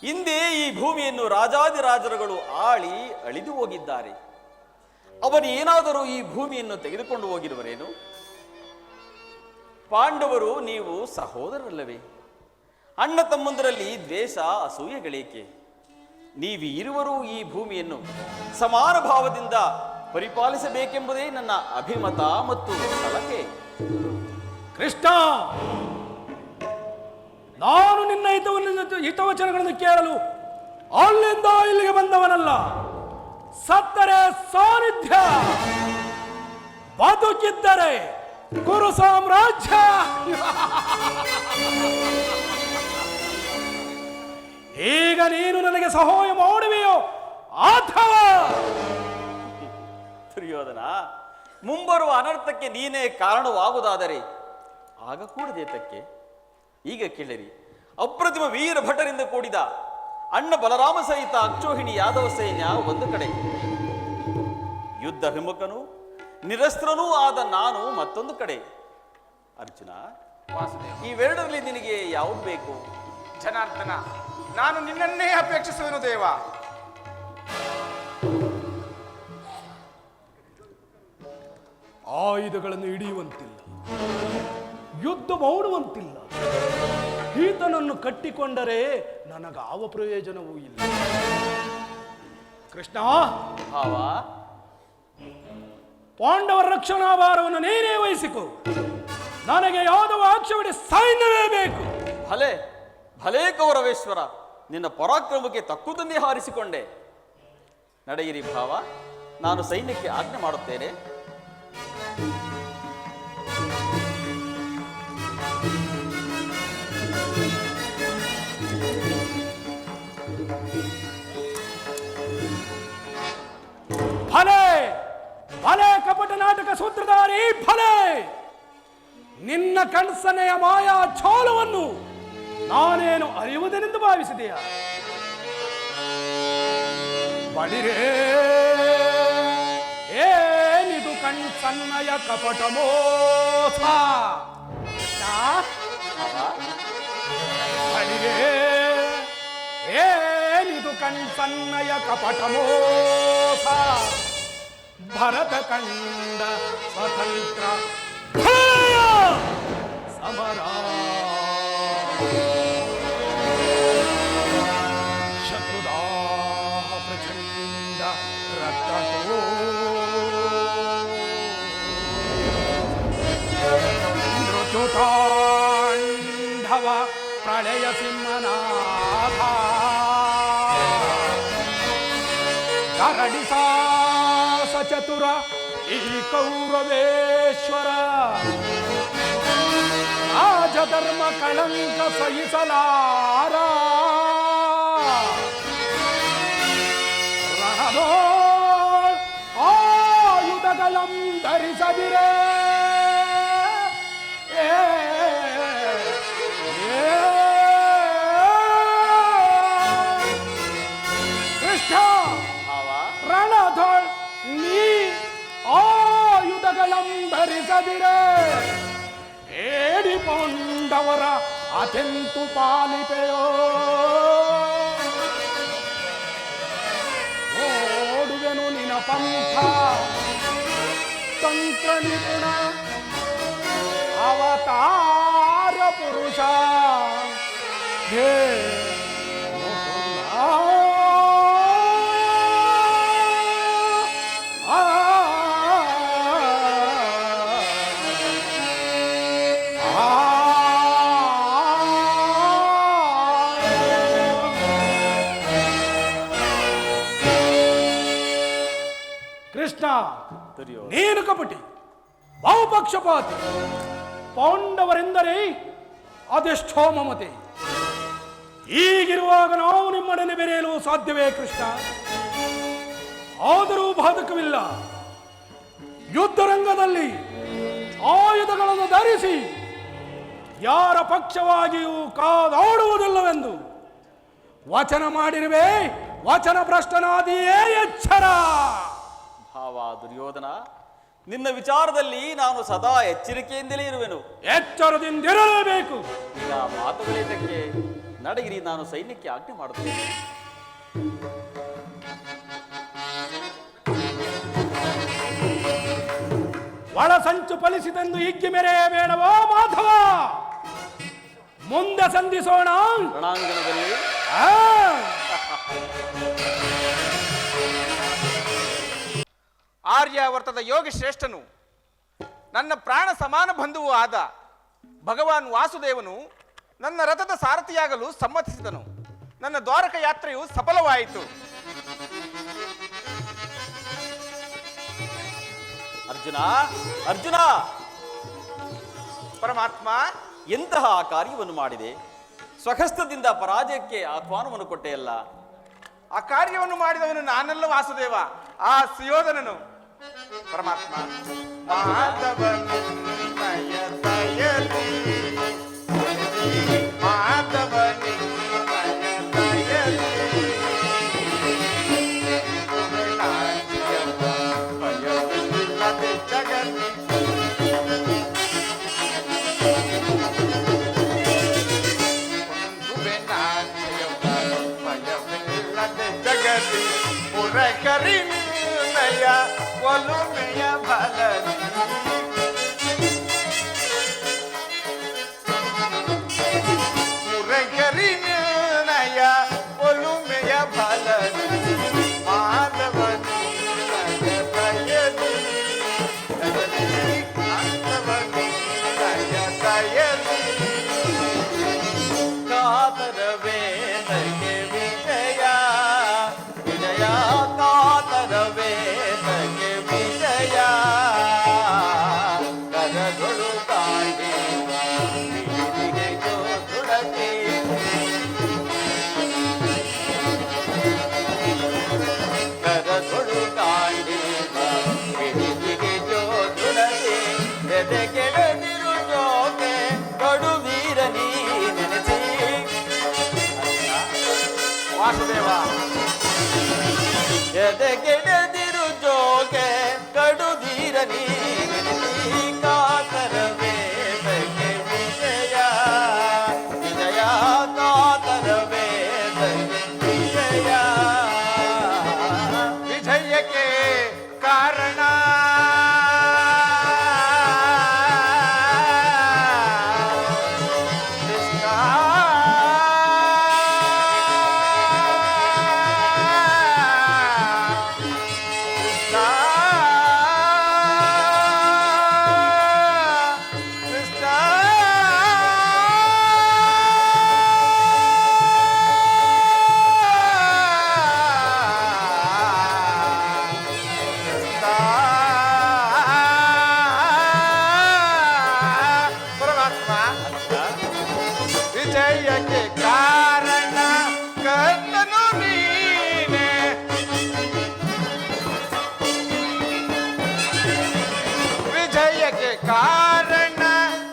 ಹಿಂದೆ ಈ ಭೂಮಿಯನ್ನು ರಾಜಾದಿರಾಜರುಗಳು ಆಳಿ ಅಳಿದು ಹೋಗಿದ್ದಾರೆ ಅವನು ಏನಾದರೂ ಈ ಭೂಮಿಯನ್ನು ತೆಗೆದುಕೊಂಡು ಹೋಗಿರುವರೇನು ಪಾಂಡವರು ನೀವು ಸಹೋದರರಲ್ಲವೇ ಅಣ್ಣ ತಮ್ಮಂದರಲ್ಲಿ ದ್ವೇಷ ಅಸೂಯೆಗಳೇಕೆ ನೀವು ಇರುವರು ಈ ಭೂಮಿಯನ್ನು ಸಮಾನ ಭಾವದಿಂದ ಪರಿಪಾಲಿಸಬೇಕೆಂಬುದೇ ನನ್ನ ಅಭಿಮತ ಮತ್ತು ಸಲಹೆ ಕೃಷ್ಣ, ನಾನು ನಿನ್ನ ಹಿತವಚನಗಳನ್ನು ಕೇಳಲು ಅಲ್ಲಿಂದ ಇಲ್ಲಿಗೆ ಬಂದವನಲ್ಲ. ಸತ್ತರೆ ಸಾನ್ನಿಧ್ಯ, ಬದುಕಿದ್ದರೆ ಕುರು ಸಾಮ್ರಾಜ್ಯ. ಈಗ ನೀನು ನನಗೆ ಸಹಾಯ ಮಾಡುವೆಯೋ ಅಥವಾ ದುರ್ಯೋಧನ, ಮುಂಬರುವ ಅನರ್ಥಕ್ಕೆ ನೀನೇ ಕಾರಣವಾಗುವುದಾದರೆ ಆಗ ಕೂಡದೇತಕ್ಕೆ. ಈಗ ಕೇಳಿರಿ, ಅಪ್ರತಿಮ ವೀರ ಭಟರಿಂದ ಕೂಡಿದ ಅಣ್ಣ ಬಲರಾಮ ಸಹಿತ ಅಕ್ಷೋಹಿಣಿ ಯಾದವ ಸೈನ್ಯ ಒಂದು ಕಡೆ, ಯುದ್ಧ ವಿಮುಖನೂ ನಿರಸ್ತ್ರನೂ ಆದ ನಾನು ಮತ್ತೊಂದು ಕಡೆ. ಅರ್ಜುನ, ಇವೆರಡರಲ್ಲಿ ನಿನಗೆ ಯಾವುದು ಬೇಕು? ಜನಾರ್ದನ, ನಾನು ನಿನ್ನನ್ನೇ ಅಪೇಕ್ಷಿಸುವೆನು ದೇವ. ಆಯುಧಗಳನ್ನು ಹಿಡಿಯುವಂತಿಲ್ಲ, ಯುದ್ಧ ಮಾಡುವಂತಿಲ್ಲ. ಈತನನ್ನು ಕಟ್ಟಿಕೊಂಡರೆ ನನಗಾವ ಪ್ರಯೋಜನವೂ ಇಲ್ಲ. ಕೃಷ್ಣ, ಭಾವ, ಪಾಂಡವರ ರಕ್ಷಣಾ ಭಾರವನ್ನು ನೀನೇ ವಹಿಸಿಕೊ. ನನಗೆ ಯಾದವ ಅಕ್ಷೋಹಿಣಿ ಸೈನ್ಯವೇ ಬೇಕು. ಭಲೆ ಭಲೇ ಕೌರವೇಶ್ವರ, ನಿನ್ನ ಪರಾಕ್ರಮಕ್ಕೆ ತಕ್ಕುದನ್ನೇ ಹಾರಿಸಿಕೊಂಡೆ. ನಡೆಯಿರಿ ಭಾವ, ನಾನು ಸೈನ್ಯಕ್ಕೆ ಆಜ್ಞೆ ಮಾಡುತ್ತೇನೆ. ಫಲೆ ಫಲೆ ಕಪಟ ನಾಟಕ ಸೂತ್ರಧಾರಿ ಫಲೆ, ನಿನ್ನ ಕಣ್ಸನೆಯ ಮಾಯಾ ಛಾಲವನ್ನು ನಾನೇನು ಅರಿಯುವುದೆಂದು ಭಾವಿಸಿದೆಯ? ಬಡಿರೇ ಏನಿದು ಕಣ್ಸನ್ನಯ ಕಪಟ ಮೋಸ? ಬಡಿರೇ ಏನಿದು ಕಣ್ಸನ್ನಯ ಕಪಟ ಮೋಸ? ಭರತ ಕಂಡ ಸ್ವತಂತ್ರ ಭಯ ಸಮರ, ಶತ್ರುದಾಹ ಪ್ರಚಂಡ ರಕ್ತತೋ, ಮೃತ್ಯುತಾಂಡವ ಪ್ರಳಯ ಸಿಂಹನಾಥ, ಕರಡಿಸ ಚತುರ ಈ ಕೌರವೇಶ್ವರ, ರಾಜಧರ್ಮ ಕಳಂಕ ಸಹಿಸಲಾರ, ರಣದೋ ಆಯುಧಗಳಂ ಧರಿಸದಿರೇ ಕೃಷ್ಣ ರಣಧೋಳ್ ನೀ ಆಯುಧಗಳಂ ಧರಿಸದಿರೇ ಏಡಿಕೊಂಡವರ ಅತೆಂತು ಪಾಲಿಪೆಯೋ, ಓಡುವೆನು ನಿನ ಪಂಥ ತಂತ್ರ ನಿಪುಣ ಅವತಾರ ಪುರುಷ ಹೇ ಕೃಷ್ಣ, ನೀನು ಕಪಟಿ, ಬಹುಪಕ್ಷಪಾತಿ. ಪಾಂಡವರೆಂದರೆ ಅದೆಷ್ಟೋ ಮಮತೆ. ಈಗಿರುವಾಗ ನಾವು ನಿಮ್ಮೊಡನೆ ಬೆರೆಯಲು ಸಾಧ್ಯವೇ ಕೃಷ್ಣ? ಆದರೂ ಬಾಧಕವಿಲ್ಲ. ಯುದ್ಧರಂಗದಲ್ಲಿ ಆಯುಧಗಳನ್ನು ಧರಿಸಿ ಯಾರ ಪಕ್ಷವಾಗಿಯೂ ಕಾದಾಡುವುದಿಲ್ಲವೆಂದು ವಚನ ಮಾಡಿರುವೆ. ವಚನ ಭ್ರಷ್ಟನಾದಿಯೇ ಎಚ್ಚರ. ಭಾವ ದುರ್ಯೋಧನ, ನಿನ್ನ ವಿಚಾರದಲ್ಲಿ ನಾನು ಸದಾ ಎಚ್ಚರಿಕೆಯಿಂದಲೇ ಇರುವೆನು. ಎಚ್ಚರದಿಂದಿರಲೇಬೇಕು. ಈಗ ಮಾತುಗಳಿದ್ದಕ್ಕೆ ನಡೆಯಿರಿ, ನಾನು ಸೈನ್ಯಕ್ಕೆ ಆಜ್ಞೆ ಮಾಡುತ್ತೇನೆ. ಒಳ ಸಂಚು ಫಲಿಸಿದೆಂದು ಹಿಗ್ಗಿ ಮೆರೆಯಬೇಡವೋ ಮಾಧವ? ಮುಂದೆ ಸಂಧಿಸೋಣ ರಣಾಂಗಣದಲ್ಲಿ. ಆರ್ಯಾವರ್ತದ ಯೋಗಿ ಶ್ರೇಷ್ಠನು, ನನ್ನ ಪ್ರಾಣ ಸಮಾನ ಬಂಧುವು ಆದ ಭಗವಾನ್ ವಾಸುದೇವನು ನನ್ನ ರಥದ ಸಾರಥಿಯಾಗಲು ಸಮ್ಮತಿಸಿದನು. ನನ್ನ ದ್ವಾರಕ ಯಾತ್ರೆಯು ಸಫಲವಾಯಿತು. ಅರ್ಜುನ, ಅರ್ಜುನ, ಪರಮಾತ್ಮ, ಎಂತಹ ಕಾರ್ಯವನ್ನು ಮಾಡಿದೆ? ಸ್ವಹಸ್ತದಿಂದ ಪರಾಜಯಕ್ಕೆ ಆಹ್ವಾನವನ್ನು ಕೊಟ್ಟೆಯಲ್ಲ. ಆ ಕಾರ್ಯವನ್ನು ಮಾಡಿದವನು ನಾನಲ್ಲ ವಾಸುದೇವ, ಆ ಸುಯೋಧನನು. ಪರಮಾತ್ಮ, ಜಗತಿ ಪುರಕರಿಣಯ ಒಲುಮೆಯ ಬಲದಿ ಪುರಕರಿಣಯ ಒಲುಮೆಯ ಬಲದಿ ಮಾಧವನಿ ದಯದಿ ಮಾಧವನಿ ದಯದಿ ಕಾತರ ವೇದಕ್ಕೆ ಎದೆಗೆಡದಿರು ಜೋಗೆ ಕಡುಧೀರ ನೀನೆನೆಸಿ ಕಾತರವೇ ಬಗೆ ವಿಜಯ ವಿಜಯ ಕಾತರವೇ ಬಗೆ ವಿಜಯ ವಿಜಯಕ್ಕೆ ಕಾರಣ ವಿಜಯಕ್ಕೆ ಕಾರಣ ಕರ್ತನು ನೀನೆ ವಿಜಯಕ್ಕೆ ಕಾರಣ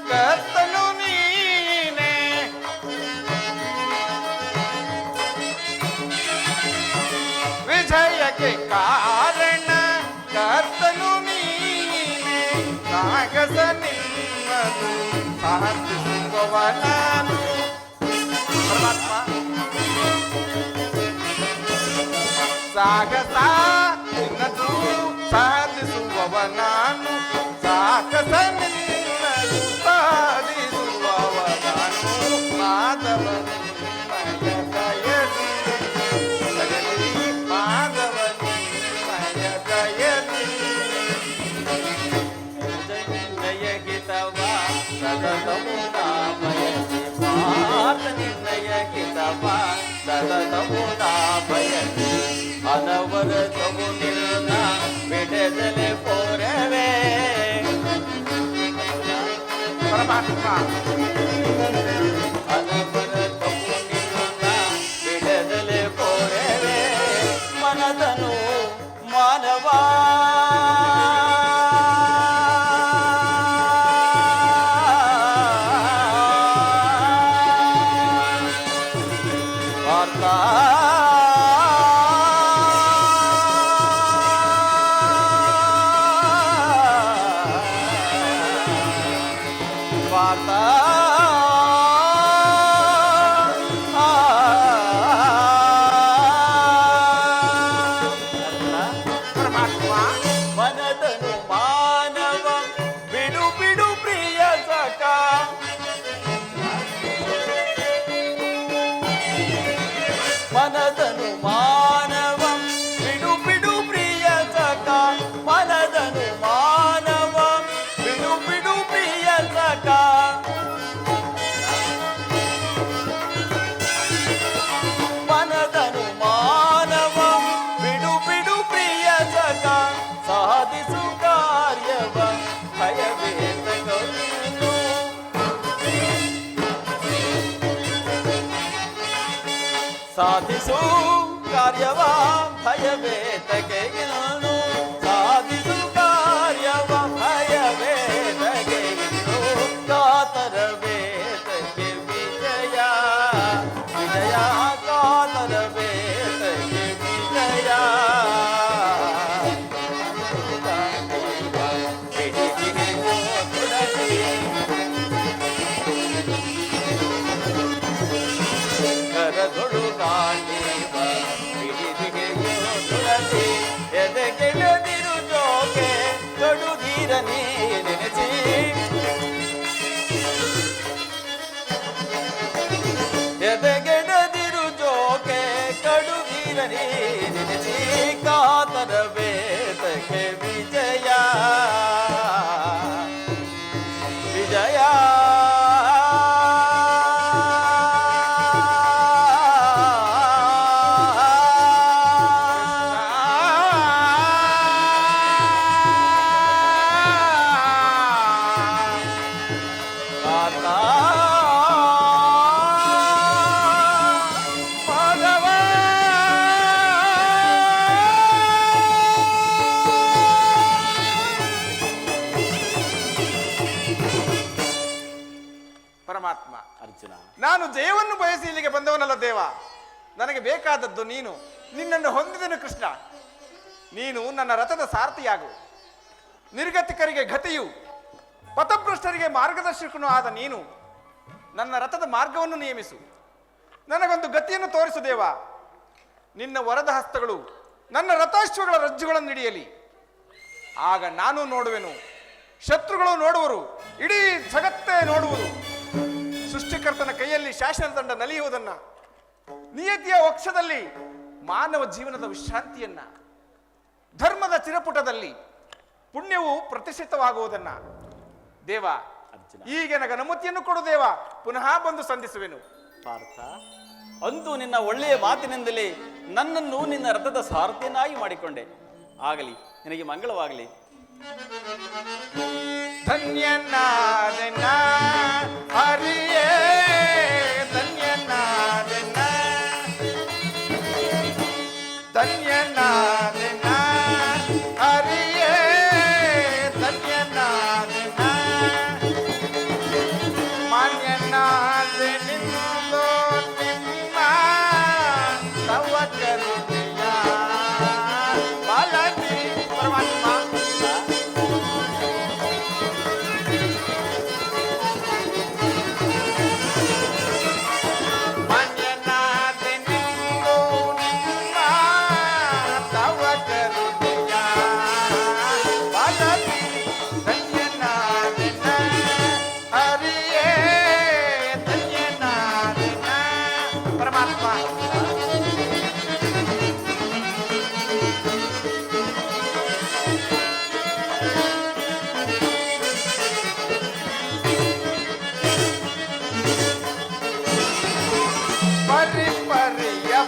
ಕರ್ತನು ನೀನೆ ವಿಜಯಕ್ಕೆ ಕಾರಣ ಕರ್ತನು ನೀನೆ ಸಾಗಸ ನಿನ್ನದು ಸಾಧಿಸುವವನಾನು ಪರಮಾತ್ಮ ಸಾಗಸ ನಿನ್ನದು ಸಾಧಿಸುವವನಾನು ಸಾಗಸ ನಿನ್ನದು ಸಾಧಿಸುವವನಾನು ಮಾಧವ ನಿನ್ನಯ ದಯದಿ ದಯದಿ ಮಾಧವ ನಿನ್ನಯ ದಯದಿ ನಿನ್ನಯ ಹಿತವ ಸತತಮು ಬಯಸಿ ಮಾತ ನಿನ್ನಯ ಹಿತವ ಸತತಮು ಬಯಸಿ ಅನವರತವು ನಿನ್ನ ಬಿಡದಲೆ ಪೋರವೇ ಪರಮಾತ್ಮ ಅನವರತವು ನಿನ್ನ ಬಿಡದಲೆ ಪೋರವೇ ಮನದನು ಮಾನವ ಪರಮಾತ್ಮ ಮನದನು ಮಾನವ ಬಿಡು ಬಿಡು ಪ್ರಿಯ ಸಖ ಮನದನು ಮಾನವ ಬಿಡು ಬಿಡು ಪ್ರಿಯ ಸಖ ಮನದನು ಮಾನವ ಬಿಡು ಬಿಡು ಪ್ರಿಯ ಸಖ ಮನದನು ಮಾನವ ಬಿಡು ಬಿಡು ಪ್ರಿಯ ಸಖ ಸಾಧಿಸು ಕಾರ್ಯವ ಭಯವೇತಗಳು ಸಾಧಿಸು ಕಾರ್ಯವ ಭಯವೇತಗೆಯನ್ನು ಸಾಧಿಸು ಕಾರ್ಯವ ಭಯವೇತಗೆಯನ್ನು ಕಾತರ ವೇತಗೆ ವಿಜಯ ವಿಜಯ ಕಾತರ ವೇತಗೆ ವಿಜಯ ಕರದೊಳು ಕಾಣೀವ ಹಿಡಿದಿಗೆಯೋ ತುಳಸಿ ಎದೆಗೆಳದಿರು ಜೋಕೆ ಕಡುಧೀರ ನೆನೆಸಿ ಎದೆಗೆಡದಿರು ಜೋಕೆ ಕಡುಧೀರ ನೆನೆಸಿ ಕಾತರ ವೇತಕ್ಕೆ ವಿಜಯ ವಿಜಯ ಪರಮಾತ್ಮ ಅರ್ಜುನ ನಾನು ಜಯವನ್ನು ಬಯಸಿ ಇಲ್ಲಿಗೆ ಬಂದವನಲ್ಲ ದೇವ. ನನಗೆ ಬೇಕಾದದ್ದು ನೀನು. ನಿನ್ನನ್ನು ಹೊಂದಿದನು ಕೃಷ್ಣ. ನೀನು ನನ್ನ ರಥದ ಸಾರಥಿಯಾಗು. ನಿರ್ಗತಿಕರಿಗೆ ಗತಿಯು, ಪಥಭ್ರಷ್ಟರಿಗೆ ಮಾರ್ಗದರ್ಶಕನೂ ಆದ ನೀನು ನನ್ನ ರಥದ ಮಾರ್ಗವನ್ನು ನಿಯಮಿಸು. ನನಗೊಂದು ಗತಿಯನ್ನು ತೋರಿಸು ದೇವ. ನಿನ್ನ ವರದ ಹಸ್ತಗಳು ನನ್ನ ರಥಾಶ್ವಗಳ ರಜ್ಜುಗಳನ್ನು ಹಿಡಿಯಲಿ. ಆಗ ನಾನು ನೋಡುವೆನು, ಶತ್ರುಗಳು ನೋಡುವರು, ಇಡೀ ಜಗತ್ತೇ ನೋಡುವುದು. ಸೃಷ್ಟಿಕರ್ತನ ಕೈಯಲ್ಲಿ ಶಾಸನ ದಂಡ ನಲಿಯುವುದನ್ನ, ನಿಯತಿಯ ವಕ್ಷದಲ್ಲಿ ಮಾನವ ಜೀವನದ ವಿಶ್ರಾಂತಿಯನ್ನ, ಧರ್ಮದ ಚಿರಪುಟದಲ್ಲಿ ಪುಣ್ಯವು ಪ್ರತಿಷ್ಠಿತವಾಗುವುದನ್ನ. ದೇವ, ಈಗ ನನಗೆ ಅನುಮತಿಯನ್ನು ಕೊಡು ದೇವ. ಪುನಃ ಬಂದು ಸಂಧಿಸುವೆನು. ಪಾರ್ಥ, ಅಂತೂ ನಿನ್ನ ಒಳ್ಳೆಯ ಮಾತಿನಿಂದಲೇ ನನ್ನನ್ನು ನಿನ್ನ ರಥದ ಸಾರಥಿಯನ್ನಾಗಿ ಮಾಡಿಕೊಂಡೆ. ಆಗಲಿ, ನಿನಗೆ ಮಂಗಳವಾಗಲಿ. ಧನ್ಯನಾದೆನ ಹರಿಯೇ, ಧನ್ಯನಾದೆನ, ಧನ್ಯನಾದೆನ ಹರಿಯೇ, ಧನ್ಯನಾದೆನ, ಮಾನ್ಯನಾದೆನಿಂದೋ ನಿಮ್ಮ ತವ ಕರುಣೆಯ ಬಾಲನಿ ಪರಮಾತ್ಮ.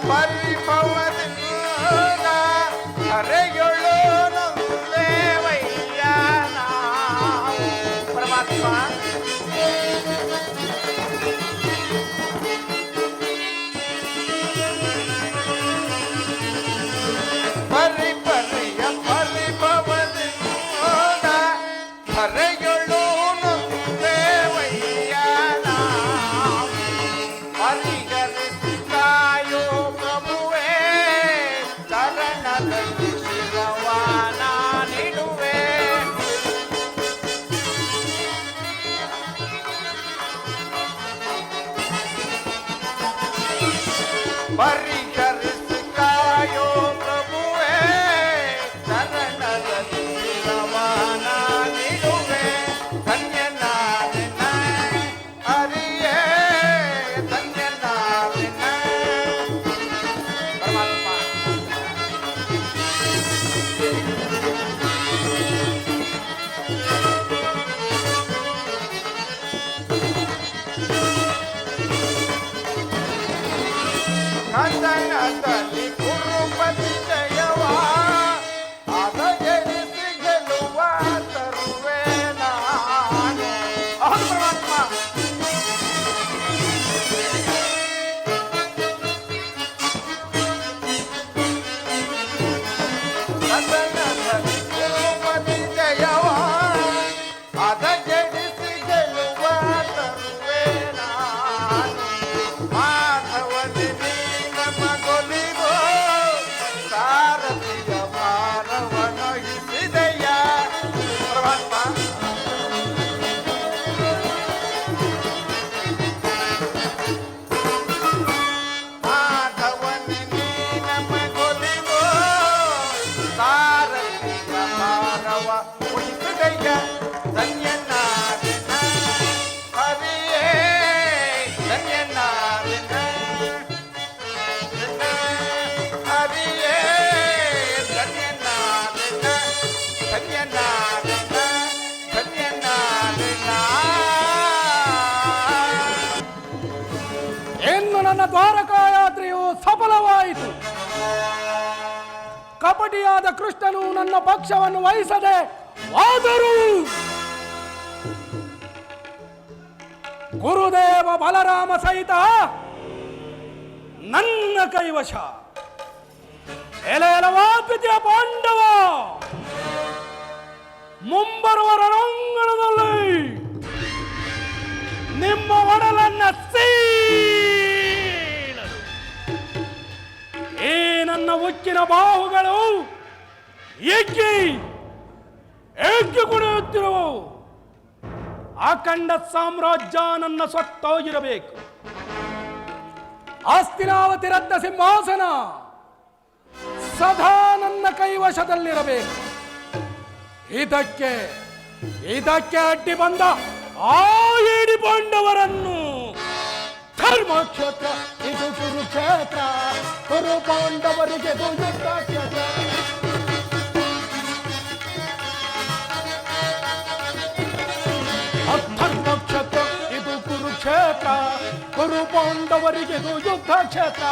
ಪರಿಭವದಿಂದ ಹರೆಯೊಳು ನೊಂದೇವಯ್ಯ ನಾವು. ಪರಮಾತ್ಮ, ಪರಿಪರಿಯ ಪರಿಭವದಿಂದ ಹರೆಯೊಳು ನೊಂದೇವಯ್ಯ ನಾವು. ಪರಿಗರಿಸಿ ಕಾಯೋ ಪ್ರಭುವೇ, ಚರಣದಲ್ಲಿ ಶಿರವಾನ ನೀಡುವೆ. ಪರಿಗರಿಸಿ ಕಾಯೋ ಪ್ರಭುವೇ, ಚರಣದಲ್ಲಿ ಶಿರವಾನ ನೀಡುವೆ. ಧನ್ಯನಾದೆನ ಹರಿಯೇ, ಧನ್ಯನಾದೆನ ಪರಮಾತ್ಮ. ಕಂದನದಲ್ಲಿ ಕುರುಪತಿ ಜಯವ, ಅದ ಗೆಲ್ಲಿಸಿ ಗೆಲುವ ತರುವೆ ನಾನು. ಹೌದು ಪರಮಾತ್ಮ. ಕಂದನದಲ್ಲಿ ಕುರುಪತಿ ಜಯವ, ಅದ ಗೆಲ್ಲಿಸಿ ಗೆಲುವ ತರುವೆ ನಾನು. ಮಾಧವನಿ ಮಗೊಲಿಗೋ ಸಾರಥಿಯ ಭಾರವನೊಹಿಸಿದೆಯ. ಪರಮಾತ್ಮ, ಮಾಧವನಿ ಮಗೊಲಿಗೋ ಸಾರಥಿಯ ಭಾರವ ವಹಿಸಿದೆಯ. ಧನ್ಯನಾದೆನ ಹರಿಯೇ, ಧನ್ಯನಾದೆನ ಹರಿಯೇ, ಧನ್ಯನಾದೆನ, ಧನ್ಯನಾದೆನ, ಧನ್ಯನಾದೆನ. ಇನ್ನು ನನ್ನ ದ್ವಾರಕಾ ಯಾತ್ರೆಯು ಸಫಲವಾಯಿತು. ಕಪಟಿಯಾದ ಕೃಷ್ಣನು ನನ್ನ ಪಕ್ಷವನ್ನು ವಹಿಸದೆ ಹೋದರು. ಗುರುದೇವ ಬಲರಾಮ ಸಹಿತ ನನ್ನ ಕೈವಶ. ಎಲೆಯಲವಾದ್ವಿತೀಯ ಪಾಂಡವ, ಮುಂಬರುವ ರಣಾಂಗಣದಲ್ಲಿ ನಿಮ್ಮ ಒಡಲನ್ನ ಸೀಳಲು ಈ ನನ್ನ ಉಕ್ಕಿನ ಬಾಹುಗಳು ಏಕೆ ಕುಣಿಯುತ್ತಿರುವು? ಅಖಂಡ ಸಾಮ್ರಾಜ್ಯ ನನ್ನ ಸ್ವತ್ತಾಗಿರಬೇಕು. ಹಸ್ತಿನಾವತಿ ರತ್ನ ಸಿಂಹಾಸನ ಸದಾ ನನ್ನ ಕೈವಶದಲ್ಲಿರಬೇಕು. ಇದಕ್ಕೆ ಅಡ್ಡಿ ಬಂದ ಆ ಏಡಿ ಪಾಂಡವರನ್ನು ಧರ್ಮಕ್ಷೇತ್ರ ಇದು ಕುರುಕ್ಷೇತ್ರ, ಕುರು ಪಾಂಡವರಿಗೆ ಇದು ಯುದ್ಧ ಕ್ಷೇತ್ರ. ಧರ್ಮಕ್ಷೇತ್ರ ಇದು ಕುರುಕ್ಷೇತ್ರ, ಕುರು ಪಾಂಡವರಿಗೆ ಇದು ಯುದ್ಧ ಕ್ಷೇತ್ರ.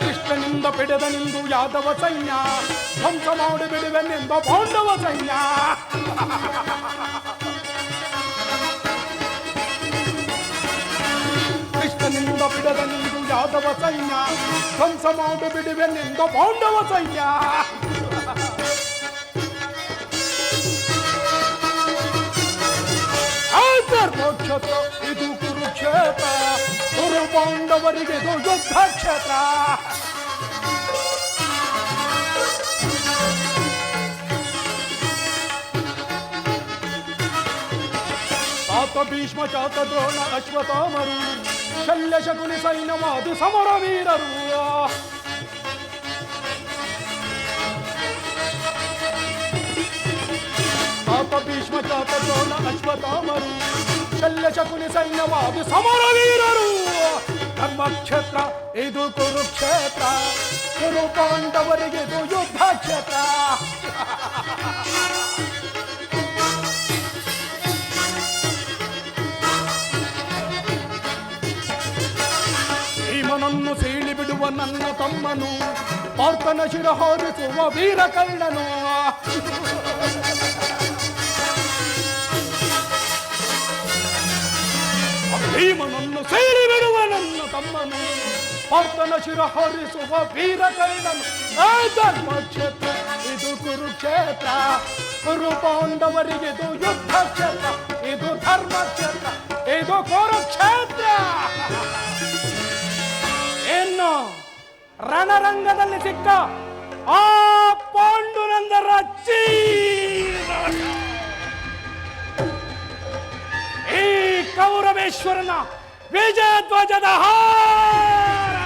ಕೃಷ್ಣನಿಂದ ಬಿಡದ ನಿಂದು ಯಾದವ ಸೈನ್ಯ, ಧ್ವಂಸ ಮಾಡಿ ಬಿಡುವೆನೆಂದ ಪಾಂಡವ ಸೈನ್ಯ. ಕೃಷ್ಣನಿಂದ ಬಿಡದ ನಿಂದು ಯಾದವ ಸೈನ್ಯ, ಧ್ವಂಸ ಮಾಡಿ ಬಿಡುವೆನೆಂದ ಪಾಂಡವ ಸೈನ್ಯ. ಧರ್ಮಕ್ಷೇತ್ರ ಇದು ಕುರುಕ್ಷೇತ್ರ, ಕುರು ಪಾಂಡವರಿಗೆ ಇದು ಯುದ್ಧ ಕ್ಷೇತ್ರ. ತಾತ ಭೀಷ್ಮ ಚಾತ ದ್ರೋಣ ಅಶ್ವತ್ಥಾಮರು, ಶಲ್ಯ ಶಕುನಿ ಸೈನ್ಯವಾದು ಸಮರ ವೀರರು. ತಾತ ಭೀಷ್ಮ ಚಾತ ದ್ರೋಣ ಅಶ್ವತ್ಥಾಮರು, ಶಲ್ಯ ಶಕುನಿ ಸೈನ್ಯವಾದು ಸಮರ ವೀರರು. ಧರ್ಮಕ್ಷೇತ್ರ ಇದು ಕುರುಕ್ಷೇತ್ರ, ಕುರು ಪಾಂಡವರಿಗೆ ಇದು ಯುದ್ಧ ಕ್ಷೇತ್ರ. ಭೀಮನನ್ನು ಸೀಳಿ ಬಿಡುವ ನನ್ನ ತಮ್ಮನು, ಪಾರ್ಥನ ಶಿರ ಹಾರಿಸುವ ವೀರಕರ್ಣನು. ಭೀಮನನ್ನು ಸೀಳಿ ಬಿಡುವ ನನ್ನ ತಮ್ಮನು, ಪಾರ್ಥನ ಶಿರ ಹಾರಿಸುವ ವೀರಕರ್ಣನು. ಧರ್ಮಕ್ಷೇತ್ರ ಇದು ಕುರುಕ್ಷೇತ್ರ, ಕುರು ಪಾಂಡವರಿಗೆ ಇದು ಯುದ್ಧ ಕ್ಷೇತ್ರ. ಇದು ಧರ್ಮಕ್ಷೇತ್ರ, ಇದು ಕುರುಕ್ಷೇತ್ರ. ಏನು ರಣರಂಗದಲ್ಲಿ ಸಿಕ್ಕ ಆ ಪಾಂಡುರಂಗರ ಈ ಕೌರವೇಶ್ವರನ ವಿಜಯ ಧ್ವಜದ ಹಾರ